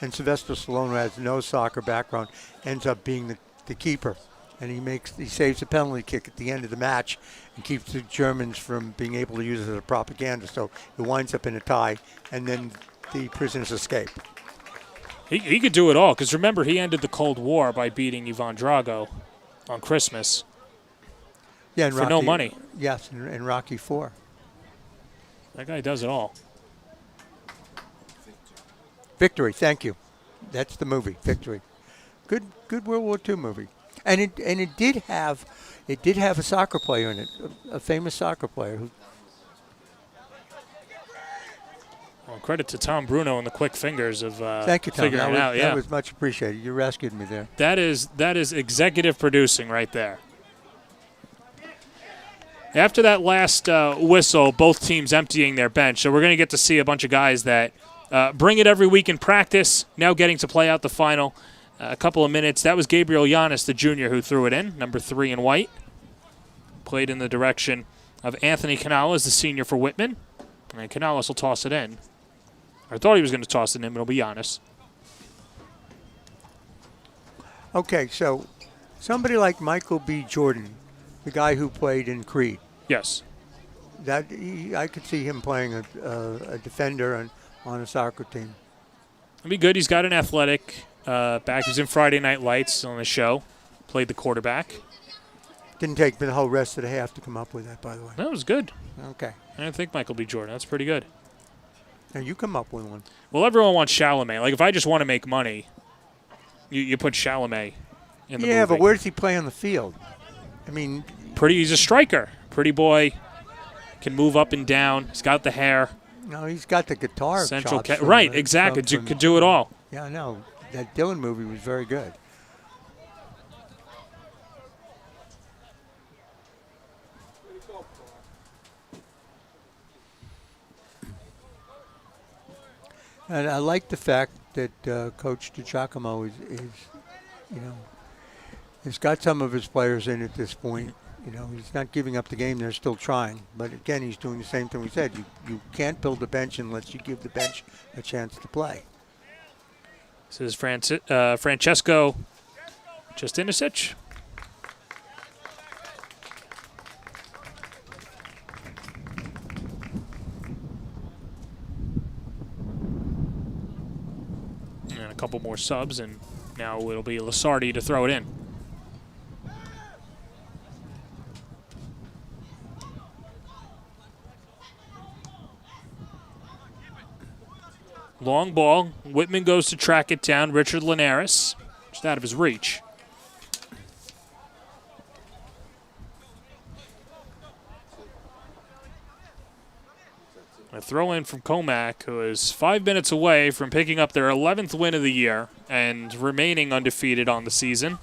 And Sylvester Stallone, who has no soccer background, ends up being the keeper, and he saves a penalty kick at the end of the match and keeps the Germans from being able to use it as a propaganda. So it winds up in a tie, and then the prisoners escape. He could do it all, because remember, he ended the Cold War by beating Ivan Drago on Christmas. Yeah, and for no money. Yes, in Rocky IV. That guy does it all. Victory, thank you. That's the movie, Victory. Good World War II movie. And it did have a soccer player in it, a famous soccer player who. Well, credit to Tom Bruno and the quick fingers of Thank you, Tom. figuring it out. That was much appreciated. You rescued me there. That is executive producing right there. After that last whistle, both teams emptying their bench. So we're going to get to see a bunch of guys that bring it every week in practice, now getting to play out the final. A couple of minutes. That was Gabriel Yanis, the junior, who threw it in, number 3 in white. Played in the direction of Anthony Canales, the senior for Whitman. And Canales will toss it in. I thought he was going to toss it in, but it'll be Yanis. Okay, so somebody like Michael B. Jordan, the guy who played in Creed. Yes. I could see him playing a defender on a soccer team. It'd be good. He's got an athletic back. He was in Friday Night Lights on the show. Played the quarterback. Didn't take me the whole rest of the half to come up with that, by the way. That was good. Okay. I didn't think Michael B. Jordan. That's pretty good. Now you come up with one. Well, everyone wants Chalamet. Like, if I just want to make money, you put Chalamet in the movie. Yeah, but where does he play on the field? I mean, he's a striker. Pretty boy. Can move up and down. He's got the hair. No, he's got the guitar. Central chops right, exactly. Could do it all. Yeah, I know. That Dylan movie was very good. And I like the fact that Coach DiGiacomo is, has got some of his players in at this point. He's not giving up the game. They're still trying. But, again, he's doing the same thing we said. You can't build a bench unless you give the bench a chance to play. This is Francesco Justinicic. And a couple more subs, and now it'll be Lasardi to throw it in. Long ball. Whitman goes to track it down. Richard Linares, just out of his reach. A throw in from Commack, who is 5 minutes away from picking up their 11th win of the year and remaining undefeated on the season.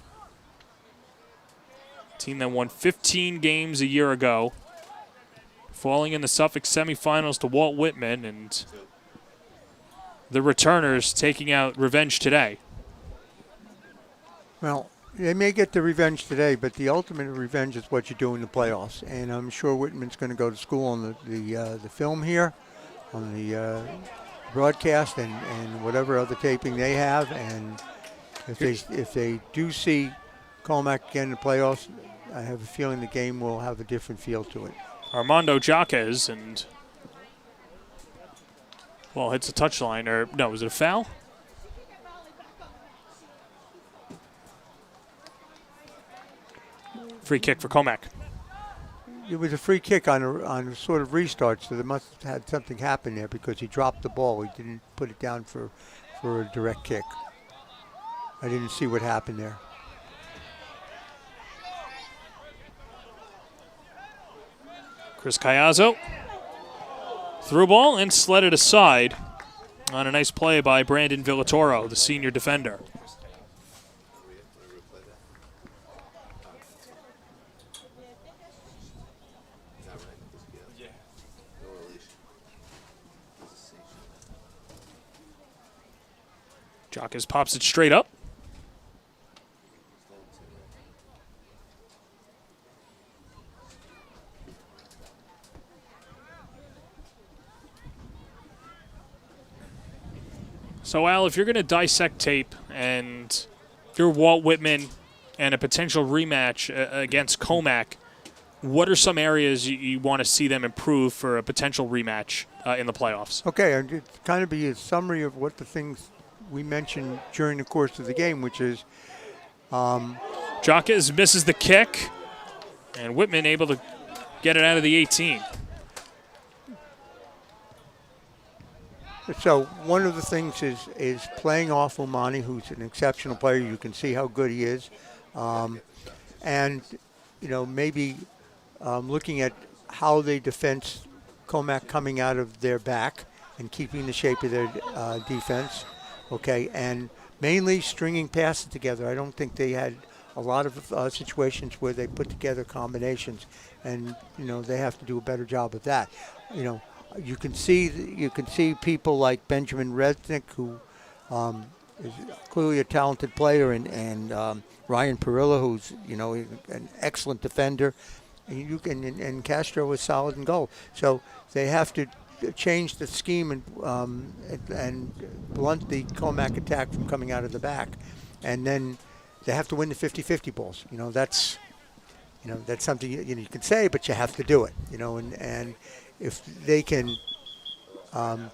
Team that won 15 games a year ago, falling in the Suffolk semifinals to Walt Whitman, and the returners taking out revenge today. Well, they may get the revenge today, but the ultimate revenge is what you do in the playoffs. And I'm sure Whitman's going to go to school on the film here, on the broadcast, and whatever other taping they have. And if they do see Commack again in the playoffs, I have a feeling the game will have a different feel to it. Armando Jaquez, and well, hits a touchline, or no, was it a foul? Free kick for Commack. It was a free kick on a sort of restart, so there must have had something happen there because he dropped the ball. He didn't put it down for a direct kick. I didn't see what happened there. Chris Caiazzo. Through ball and slid it aside on a nice play by Brandon Villatoro, the senior defender. Jaquez pops it straight up. So, Al, if you're going to dissect tape and you're Walt Whitman and a potential rematch against Commack, what are some areas you want to see them improve for a potential rematch in the playoffs? Okay, and it's kind of be a summary of what the things we mentioned during the course of the game, which is Jaquez misses the kick, and Whitman able to get it out of the 18. So one of the things is playing off Omani, who's an exceptional player. You can see how good he is. And, maybe looking at how they defense Commack coming out of their back and keeping the shape of their defense. Okay, and mainly stringing passes together. I don't think they had a lot of situations where they put together combinations, and they have to do a better job of that. You can see people like Benjamin Resnick, who is clearly a talented player, and Ryan Perilla, who's an excellent defender, and Castro is solid in goal. So they have to change the scheme and blunt the Commack attack from coming out of the back, and then they have to win the 50-50 balls. That's something you can say, but you have to do it. And if they can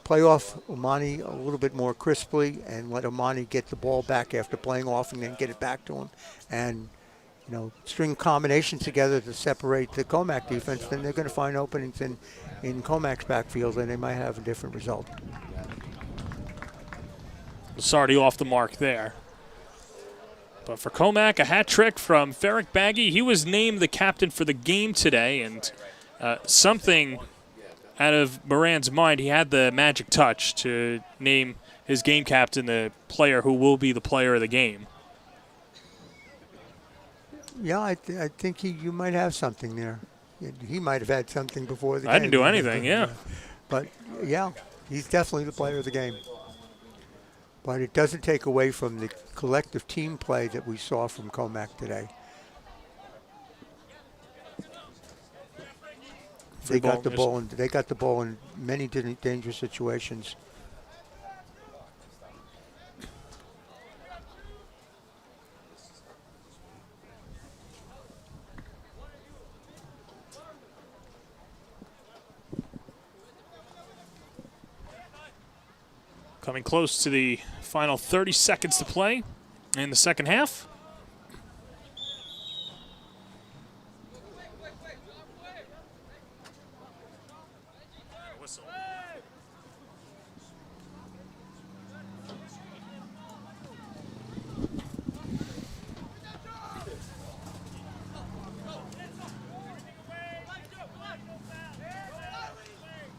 play off Omani a little bit more crisply and let Omani get the ball back after playing off and then get it back to him, and string combinations together to separate the Commack defense, then they're going to find openings in Comack's backfield, and they might have a different result. Varsity off the mark there. But for Commack, a hat trick from Ferrick Baggy. He was named the captain for the game today, and something out of Moran's mind, he had the magic touch to name his game captain the player who will be the player of the game. Yeah, I think you might have something there. He might have had something before the game. I didn't do anything, yeah. But, yeah, he's definitely the player of the game. But it doesn't take away from the collective team play that we saw from Commack today. They got the ball in many dangerous situations. Coming close to the final 30 seconds to play in the second half.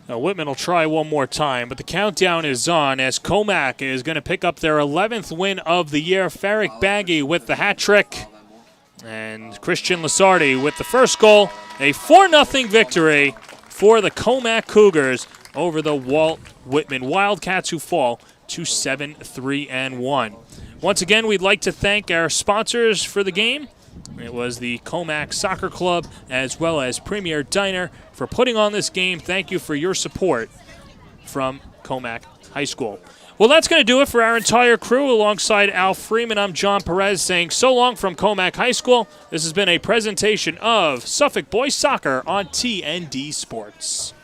Now Whitman will try one more time, but the countdown is on as Commack is going to pick up their 11th win of the year. Ferrick Baggy with the hat trick, and Christian Lasardi with the first goal. A 4-0 victory for the Commack Cougars over the Walt Whitman Wildcats, who fall to 7-3-1. Once again, we'd like to thank our sponsors for the game. It was the Commack Soccer Club as well as Premier Diner for putting on this game. Thank you for your support from Commack High School. Well, that's going to do it for our entire crew. Alongside Al Freeman, I'm John Perez saying so long from Commack High School. This has been a presentation of Suffolk Boys Soccer on TND Sports.